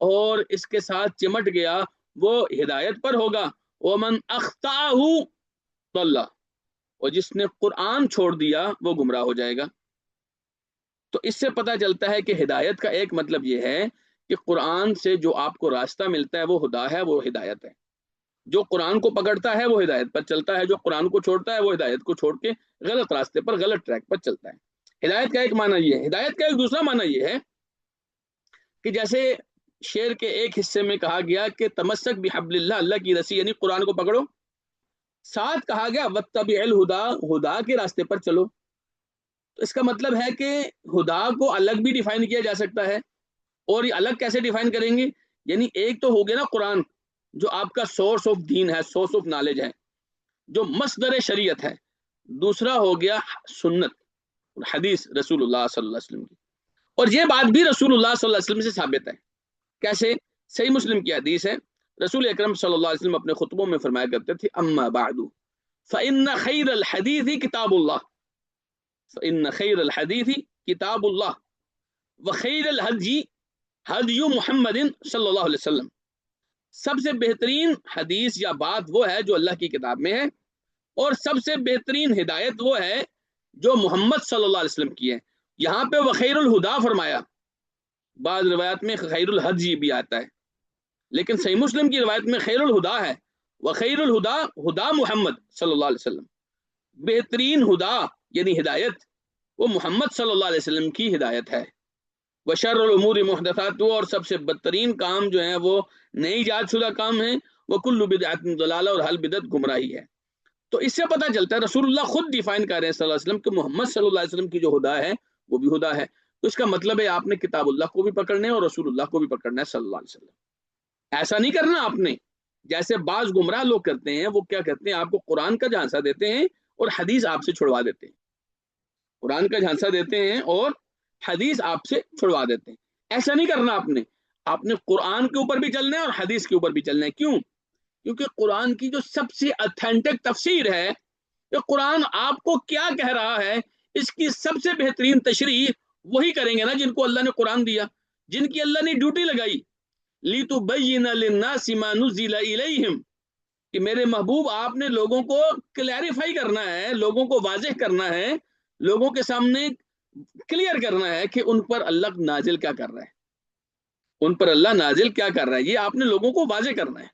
اور اس کے ساتھ چمٹ گیا وہ ہدایت پر ہوگا, ومن اخطأہ ضل، اور جس نے قرآن چھوڑ دیا وہ گمراہ ہو جائے گا۔ تو اس سے پتہ چلتا ہے کہ ہدایت کا ایک مطلب یہ ہے کہ قرآن سے جو آپ کو راستہ ملتا ہے وہ ہدا ہے، وہ ہدایت ہے۔ جو قرآن کو پکڑتا ہے وہ ہدایت پر چلتا ہے، جو قرآن کو چھوڑتا ہے وہ ہدایت کو چھوڑ کے غلط راستے پر، غلط ٹریک پر چلتا ہے۔ ہدایت کا ایک معنی یہ ہے۔ ہدایت کا ایک دوسرا معنی یہ ہے کہ جیسے شعر کے ایک حصے میں کہا گیا کہ تمسک بحبل اللہ، اللہ کی رسی یعنی قرآن کو پکڑو، ساتھ کہا گیا واتبع الہدا، ہدا کے راستے پر چلو۔ تو اس کا مطلب ہے کہ ہدا کو الگ بھی ڈیفائن کیا جا سکتا ہے، اور یہ الگ کیسے ڈیفائن کریں گے؟ یعنی ایک تو ہو گیا نا قرآن جو آپ کا سورس آف دین ہے، سورس آف نالج ہے، جو مصدر شریعت ہے۔ دوسرا ہو گیا سنت، حدیث رسول اللہ صلی اللہ علیہ وسلم کی، اور یہ بات بھی رسول اللہ صلی اللہ علیہ وسلم سے ثابت ہے۔ کیسے؟ صحیح مسلم کی حدیث ہے، رسول اکرم صلی اللہ علیہ وسلم اپنے خطبوں میں فرمایا کرتے تھے اما بعد فإن خیر الحدیث کتاب اللہ، فإن خیر الحدیث کتاب اللہ وخیر الہدی ہدی محمد صلی اللہ علیہ وسلم، سب سے بہترین حدیث یا بات وہ ہے جو اللہ کی کتاب میں ہے، اور سب سے بہترین ہدایت وہ ہے جو محمد صلی اللہ علیہ وسلم کی ہے۔ یہاں پہ وخیر الہدا فرمایا، بعض روایت میں خیر الہدی بھی آتا ہے، لیکن صحیح مسلم کی روایت میں خیر الہدا ہے، وخیر الہدا ہدا محمد صلی اللہ علیہ وسلم، بہترین ہدا یعنی ہدایت وہ محمد صلی اللہ علیہ وسلم کی ہدایت ہے۔ وشر الامور محدثات، اور سب سے بدترین کام جو ہیں وہ نئی ایجاد شدہ کام ہیں، وکل بدعت ضلالہ، اور ہر بدعت گمراہی ہے۔ تو اس سے پتہ چلتا ہے رسول اللہ خود ڈیفائن کر رہے ہیں صلی اللہ علیہ وسلم کہ محمد صلی اللہ علیہ وسلم کی جو ہدا ہے وہ بھی ہدا ہے۔ تو اس کا مطلب ہے آپ نے کتاب اللہ کو بھی پکڑنا ہے اور رسول اللہ کو بھی پکڑنا ہے صلی اللہ علیہ وسلم۔ ایسا نہیں کرنا آپ نے جیسے بعض گمراہ لوگ کرتے ہیں، وہ کیا کرتے ہیں، آپ کو قرآن کا جھانسا دیتے ہیں اور حدیث آپ سے چھڑوا دیتے ہیں، قرآن کا جھانسا دیتے ہیں اور حدیث آپ سے چھڑوا دیتے ہیں۔ ایسا نہیں کرنا آپ نے قرآن کے اوپر بھی چلنا ہے اور حدیث کے اوپر بھی چلنا ہے۔ کیوں؟ کیونکہ قرآن کی جو سب سے اتھینٹک تفسیر ہے کہ قرآن آپ کو کیا کہہ رہا ہے، اس کی سب سے بہترین تشریح وہی کریں گے نا جن کو اللہ نے قرآن دیا، جن کی اللہ نے ڈیوٹی لگائی، لِتُبَيِّنَ لِلنَّاسِ مَا نُزِّلَ إِلَيْهِمْ، کہ میرے محبوب آپ نے لوگوں کو کلیریفائی کرنا ہے، لوگوں کو واضح کرنا ہے، لوگوں کے سامنے کلیئر کرنا ہے کہ ان پر اللہ نازل کیا کر رہا ہے، ان پر اللہ نازل کیا کر رہا ہے، یہ آپ نے لوگوں کو واضح کرنا ہے۔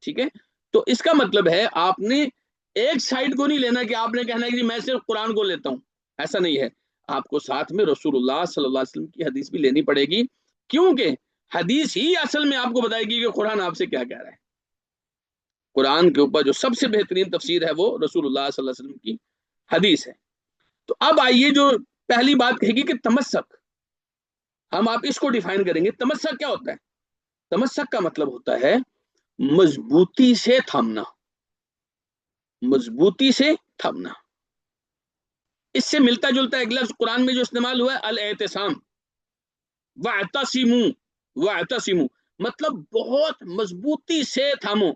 ٹھیک ہے؟ تو اس کا مطلب ہے آپ نے ایک سائڈ کو نہیں لینا کہ آپ نے کہنا ہے کہ میں صرف قرآن کو لیتا ہوں، ایسا نہیں ہے۔ آپ کو ساتھ میں رسول اللہ صلی اللہ علیہ وسلم کی حدیث بھی لینی پڑے گی، کیونکہ حدیث ہی اصل میں آپ کو بتائے گی کہ قرآن آپ سے کیا کہہ رہا ہے۔ قرآن کے اوپر جو سب سے بہترین تفسیر ہے وہ رسول اللہ صلی اللہ علیہ وسلم کی حدیث ہے۔ تو اب آئیے جو پہلی بات کہے گی کہ تمسک، ہم آپ اس کو ڈیفائن کریں گے۔ تمسک کیا ہوتا ہے؟ تمسک کا مطلب ہوتا ہے مضبوطی سے تھامنا، مضبوطی سے تھامنا۔ اس سے ملتا جلتا ایک لفظ قرآن میں جو استعمال ہوا ہے الاعتصام، واعتصموا، واعتصموا مطلب بہت مضبوطی سے تھامو۔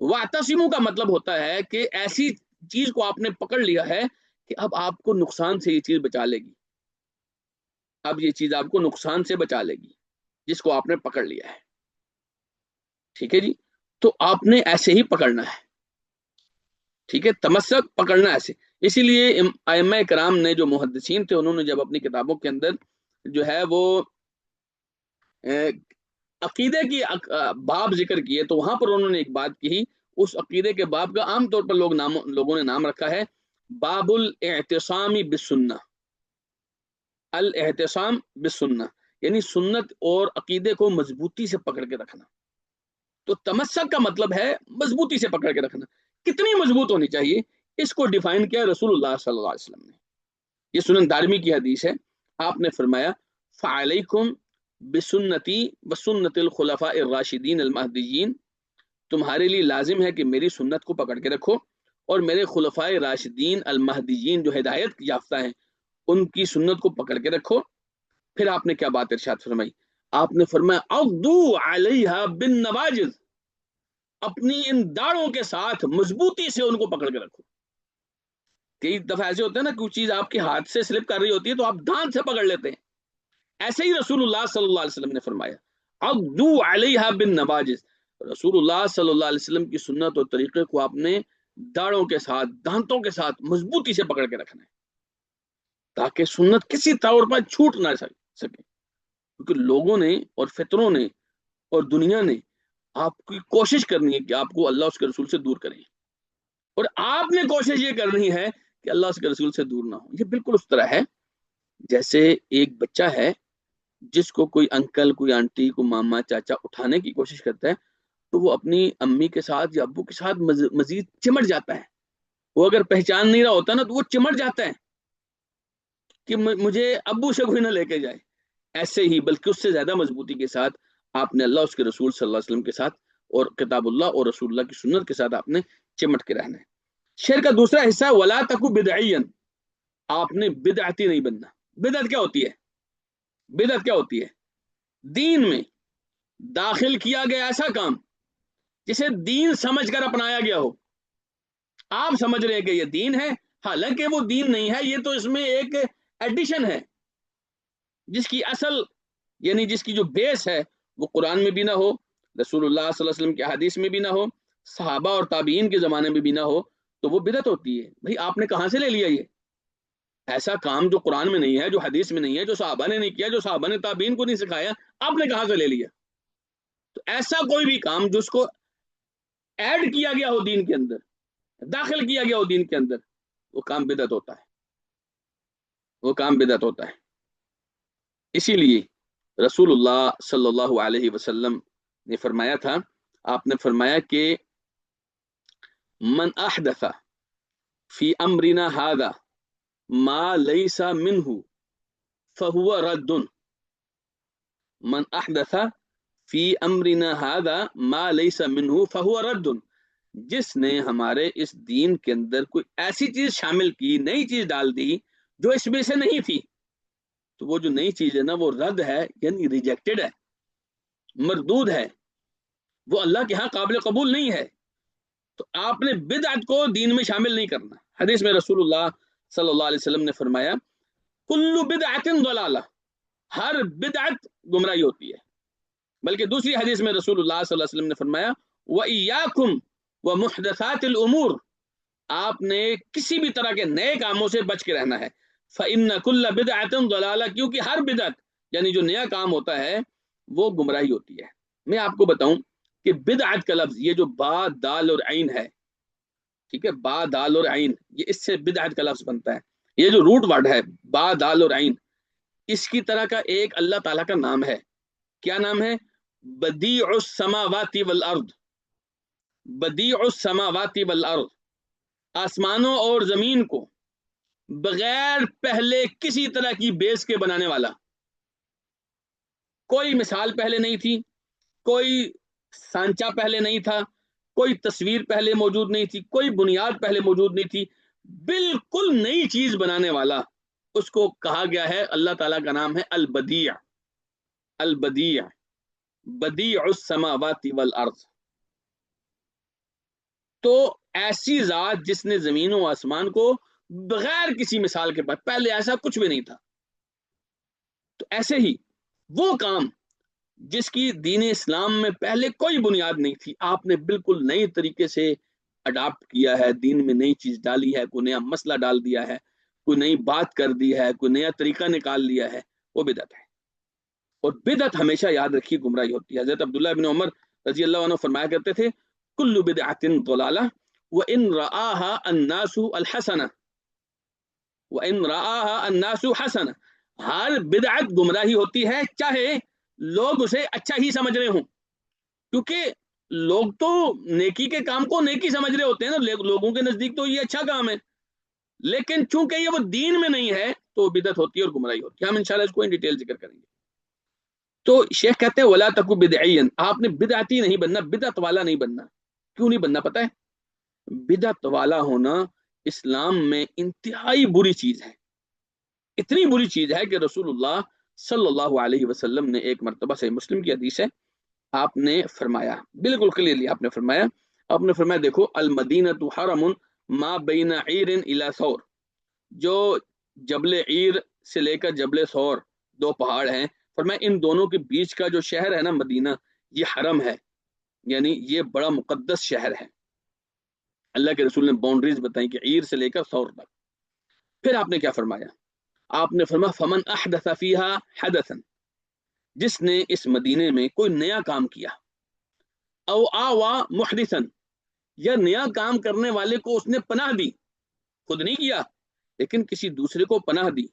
واعتصموا کا مطلب ہوتا ہے کہ ایسی چیز کو آپ نے پکڑ لیا ہے کہ اب آپ کو نقصان سے یہ چیز بچا لے گی، اب یہ چیز آپ کو نقصان سے بچا لے گی جس کو آپ نے پکڑ لیا ہے۔ ٹھیک ہے جی؟ تو آپ نے ایسے ہی پکڑنا ہے۔ ٹھیک ہے؟ تمسک پکڑنا ایسے۔ اسی لیے ائمہ کرام نے جو محدثین تھے انہوں نے جب اپنی کتابوں کے اندر جو ہے وہ عقیدے کی باب ذکر کیے تو وہاں پر انہوں نے ایک بات کی، اس عقیدے کے باب کا عام طور پر لوگوں نے نام رکھا ہے باب الاعتصام بالسنہ، الاعتصام بالسنہ یعنی سنت اور عقیدے کو مضبوطی سے پکڑ کے رکھنا۔ تو تمسک کا مطلب ہے مضبوطی سے پکڑ کے رکھنا۔ کتنی مضبوط ہونی چاہیے اس کو ڈیفائن کیا رسول اللہ صلی اللہ علیہ وسلم نے۔ یہ سنن دارمی کی حدیث ہے، آپ نے فرمایا فعلیکم بسنتی وسنت الخلفاء الراشدین المہدیین، تمہارے لیے لازم ہے کہ میری سنت کو پکڑ کے رکھو اور میرے خلفاء راشدین المہدیین جو ہدایت یافتہ ہیں ان کی سنت کو پکڑ کے رکھو۔ پھر آپ نے کیا بات ارشاد فرمائی؟ آپ نے فرمایا عضو علیہا بالنواجذ، اپنی ان داڑوں کے ساتھ مضبوطی سے ان کو پکڑ کے رکھو۔ کئی دفعہ ایسے ہوتے ہیں نا، کوئی چیز آپ کے ہاتھ سے سلپ کر رہی ہوتی ہے تو آپ دانت سے پکڑ لیتے ہیں، ایسے ہی رسول اللہ صلی اللہ علیہ وسلم نے فرمایا عضو علیہا بالنواجذ، رسول اللہ صلی اللہ علیہ وسلم کی سنت اور طریقے کو آپ نے داڑوں کے ساتھ، دانتوں کے ساتھ مضبوطی سے پکڑ کے رکھنا ہے، تاکہ سنت کسی طور پر چھوٹ نہ سکے، کیونکہ لوگوں نے اور فطروں نے اور دنیا نے آپ کی کوشش کرنی ہے کہ آپ کو اللہ اس کے رسول سے دور کریں، اور آپ نے کوشش یہ کرنی ہے کہ اللہ اس کے رسول سے دور نہ ہو۔ یہ بالکل اس طرح ہے جیسے ایک بچہ ہے جس کو کوئی انکل، کوئی آنٹی، کوئی ماما، چاچا اٹھانے کی کوشش کرتا ہے تو وہ اپنی امی کے ساتھ یا ابو کے ساتھ مزید چمٹ جاتا ہے۔ وہ اگر پہچان نہیں رہا ہوتا نا تو وہ چمٹ جاتا ہے کہ مجھے ابو سے کوئی نہ لے کے جائے۔ ایسے ہی بلکہ اس سے زیادہ مضبوطی کے ساتھ آپ نے اللہ اس کے رسول صلی اللہ علیہ وسلم کے ساتھ اور کتاب اللہ اور رسول اللہ کی سنت کے ساتھ آپ نے چمٹ کے رہنا ہے۔ شعر کا دوسرا حصہ ولا تکو بدعین، آپ نے بدعتی نہیں بننا۔ بدعت کیا ہوتی ہے؟ بدعت کیا ہوتی ہے؟ دین میں داخل کیا گیا ایسا کام جسے دین سمجھ کر اپنایا گیا ہو، آپ سمجھ رہے ہیں کہ یہ دین ہے، حالانکہ وہ دین نہیں ہے، یہ تو اس میں ایک ایڈیشن ہے، جس کی اصل یعنی جس کی جو بیس ہے وہ قرآن میں بھی نہ ہو، رسول اللہ صلی اللہ علیہ وسلم کے حدیث میں بھی نہ ہو، صحابہ اور تابعین کے زمانے میں بھی نہ ہو، تو وہ بدعت ہوتی ہے۔ بھائی آپ نے کہاں سے لے لیا یہ ایسا کام جو قرآن میں نہیں ہے، جو حدیث میں نہیں ہے، جو صحابہ نے نہیں کیا، جو صحابہ نے تابعین کو نہیں سکھایا، آپ نے کہاں سے لے لیا؟ تو ایسا کوئی بھی کام جس کو ایڈ کیا گیا ہو دین کے اندر، داخل کیا گیا ہو دین کے اندر، وہ کام بدعت ہوتا ہے، وہ کام بدعت ہوتا ہے۔ اسی لیے رسول اللہ صلی اللہ علیہ وسلم نے فرمایا تھا، آپ نے فرمایا کہ من احدث فی امرنا هذا ما لیس منہ فہو رد، من احدث فی امرنا هذا ما لیس منہ فہو رد، جس نے ہمارے اس دین کے اندر کوئی ایسی چیز شامل کی، نئی چیز ڈال دی جو اس میں سے نہیں تھی، تو وہ جو نئی چیز ہے نا وہ رد ہے، یعنی ریجیکٹڈ ہے، مردود ہے، وہ اللہ کے ہاں قابل قبول نہیں ہے۔ تو آپ نے بدعت کو دین میں شامل نہیں کرنا۔ حدیث میں رسول اللہ صلی اللہ علیہ وسلم نے فرمایا کل بدعت ضلالہ، ہر بدعت گمراہی ہوتی ہے۔ بلکہ دوسری حدیث میں رسول اللہ صلی اللہ علیہ وسلم نے فرمایا وَإِيَّاكُمْ وَمُحْدَثَاتِ الْأُمُورِ، آپ نے کسی بھی طرح کے نئے کاموں سے بچ کے رہنا ہے۔ فَإِنَّ كُلَّ بِدْعَةٍ ضَلَالَةٍ، کیونکہ ہر بدعت یعنی جو نیا کام ہوتا ہے وہ گمراہی ہوتی ہے۔ میں آپ کو بتاؤں کہ بدعت کا لفظ یہ جو با، دال اور عین ہے، ٹھیک ہے، با، دال اور عین، یہ اس سے بدعت کا لفظ بنتا ہے۔ یہ جو روٹ ورڈ ہے با، دال اور عین، اس کی طرح کا ایک اللہ تعالیٰ کا نام ہے۔ کیا نام ہے؟ بدیع السماوات والارض، بدیع السماوات والارض، آسمانوں اور زمین کو بغیر پہلے کسی طرح کی بیس کے بنانے والا۔ کوئی مثال پہلے نہیں تھی، کوئی سانچہ پہلے نہیں تھا، کوئی تصویر پہلے موجود نہیں تھی، کوئی بنیاد پہلے موجود نہیں تھی، بالکل نئی چیز بنانے والا، اس کو کہا گیا ہے، اللہ تعالیٰ کا نام ہے البدیع، البدیع، بدیع السماوات والارض۔ تو ایسی ذات جس نے زمین و آسمان کو بغیر کسی مثال کے بعد، پہلے ایسا کچھ بھی نہیں تھا، تو ایسے ہی وہ کام جس کی دین اسلام میں پہلے کوئی بنیاد نہیں تھی، آپ نے بالکل نئی طریقے سے اڈاپٹ کیا ہے، دین میں نئی چیز ڈالی ہے، کوئی نیا مسئلہ ڈال دیا ہے، کوئی نئی بات کر دی ہے، کوئی نیا طریقہ نکال لیا ہے، وہ بدعت ہے۔ اور بدعت ہمیشہ یاد رکھیے گمراہی ہوتی ہے۔ حضرت عبداللہ بن عمر رضی اللہ عنہ فرمایا کرتے تھے کل بدعت ضلالہ وان رآها الناس الحسنہ، وان رآها الناس حسنہ، ہر بدعت گمراہی ہوتی ہے چاہے لوگ اسے اچھا ہی سمجھ رہے ہوں، کیونکہ لوگ تو نیکی کے کام کو نیکی سمجھ رہے ہوتے ہیں نا، لوگوں کے نزدیک تو یہ اچھا کام ہے، لیکن چونکہ یہ وہ دین میں نہیں ہے تو بدعت ہوتی ہے اور گمراہی ہوتی ہے۔ ہم انشاءاللہ اس کو ان ڈیٹیل ذکر کریں گے۔ تو شیخ کہتے ہیں ولا تکو بدعین، آپ نے بدعتی نہیں بننا، بدعت والا نہیں بننا۔ کیوں نہیں بننا پتہ ہے؟ بدعت والا ہونا اسلام میں انتہائی بری چیز ہے، اتنی بری چیز ہے کہ رسول اللہ صلی اللہ علیہ وسلم نے ایک مرتبہ سے مسلم کی حدیث ہے، آپ نے فرمایا بالکل کلیئرلی، آپ نے فرمایا دیکھو المدینۃ حرم ما بین عیر الی ثور، جو جبل عیر سے لے کر جبل ثور دو پہاڑ ہیں، فرمایا ان دونوں کے بیچ کا جو شہر ہے نا مدینہ، یہ حرم ہے، یعنی یہ بڑا مقدس شہر ہے. اللہ کے رسول نے باؤنڈریز بتائی کہ عیر سے لے کر ثور تک. پھر آپ نے کیا فرمایا؟ آپ نے فرمایا فمن احدث فیہا حدثا، جس نے اس مدینے میں کوئی نیا کام کیا، او آوا محدثا، یا نیا کام کرنے والے کو اس نے پناہ دی، خود نہیں کیا لیکن کسی دوسرے کو پناہ دی،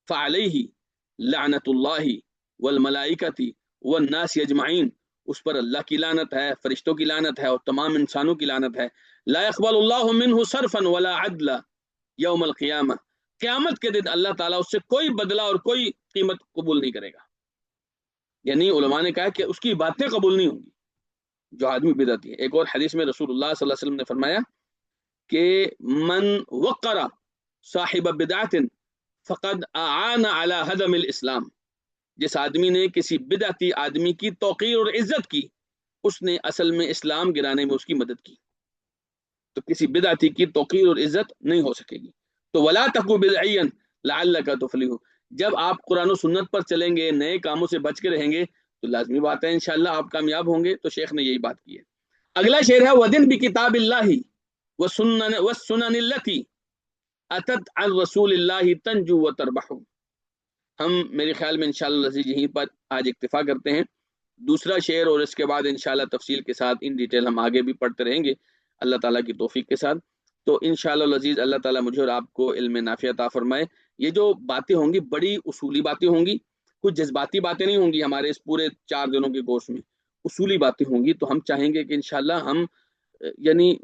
فعلیہ لعنت اللہ والملائکۃ والناس اجمعین، اس پر اللہ کی لعنت ہے، فرشتوں کی لعنت ہے اور تمام انسانوں کی لعنت ہے. لا يقبل اللہ منہ صرفا ولا عدلا یوم القیامہ، قیامت کے دن اللہ تعالیٰ اس سے کوئی بدلہ اور کوئی قیمت قبول نہیں کرے گا. یعنی علماء نے کہا کہ اس کی باتیں قبول نہیں ہوں گی جو آدمی بدعتی ہے. ایک اور حدیث میں رسول اللہ صلی اللہ علیہ وسلم نے فرمایا کہ من وقر صاحب بدعت فقد اعان علی ہدم الاسلام، جس آدمی نے کسی بدعتی آدمی کی توقیر اور عزت کی، اس نے اصل میں اسلام گرانے میں اس کی مدد کی. تو کسی بدعتی کی توقیر اور عزت نہیں ہو سکے گی. تو ولا تکو بدعیا لعلک تفلح، جب آپ قرآن و سنت پر چلیں گے، نئے کاموں سے بچ کے رہیں گے تو لازمی بات ہے انشاءاللہ آپ کامیاب ہوں گے. تو شیخ نے یہی بات کی ہے. اگلا شعر ہے وَدِن بِکتاب اللہ وَالسُّنَنِ الَّتِی أَتَتْ عَنْ رسول اللہ تنجو وتربح. ہم میرے خیال میں انشاءاللہ عزیز یہیں پر آج اکتفا کرتے ہیں. دوسرا شعر اور اس کے بعد انشاءاللہ تفصیل کے ساتھ ان ڈیٹیل ہم آگے بھی پڑھتے رہیں گے اللہ تعالیٰ کی توفیق کے ساتھ. تو انشاءاللہ عزیز اللہ تعالیٰ مجھے اور آپ کو علم نافع عطا فرمائے. یہ جو باتیں ہوں گی بڑی اصولی باتیں ہوں گی، کچھ جذباتی باتیں نہیں ہوں گی ہمارے اس پورے 4 دنوں کے کورس میں، اصولی باتیں ہوں گی. تو ہم چاہیں گے کہ انشاءاللہ ہم یعنی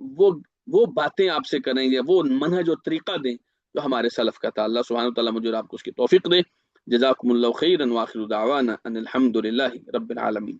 وہ باتیں آپ سے کریں گے، وہ منہج اور طریقہ دیں جو ہمارے سلف کا تھا. اللہ سبحانہ وتعالیٰ مجھے اور آپ کو اس کی توفیق دے. جزاکم اللہ خیرا وآخر دعوانا ان الحمد للہ رب العالمین.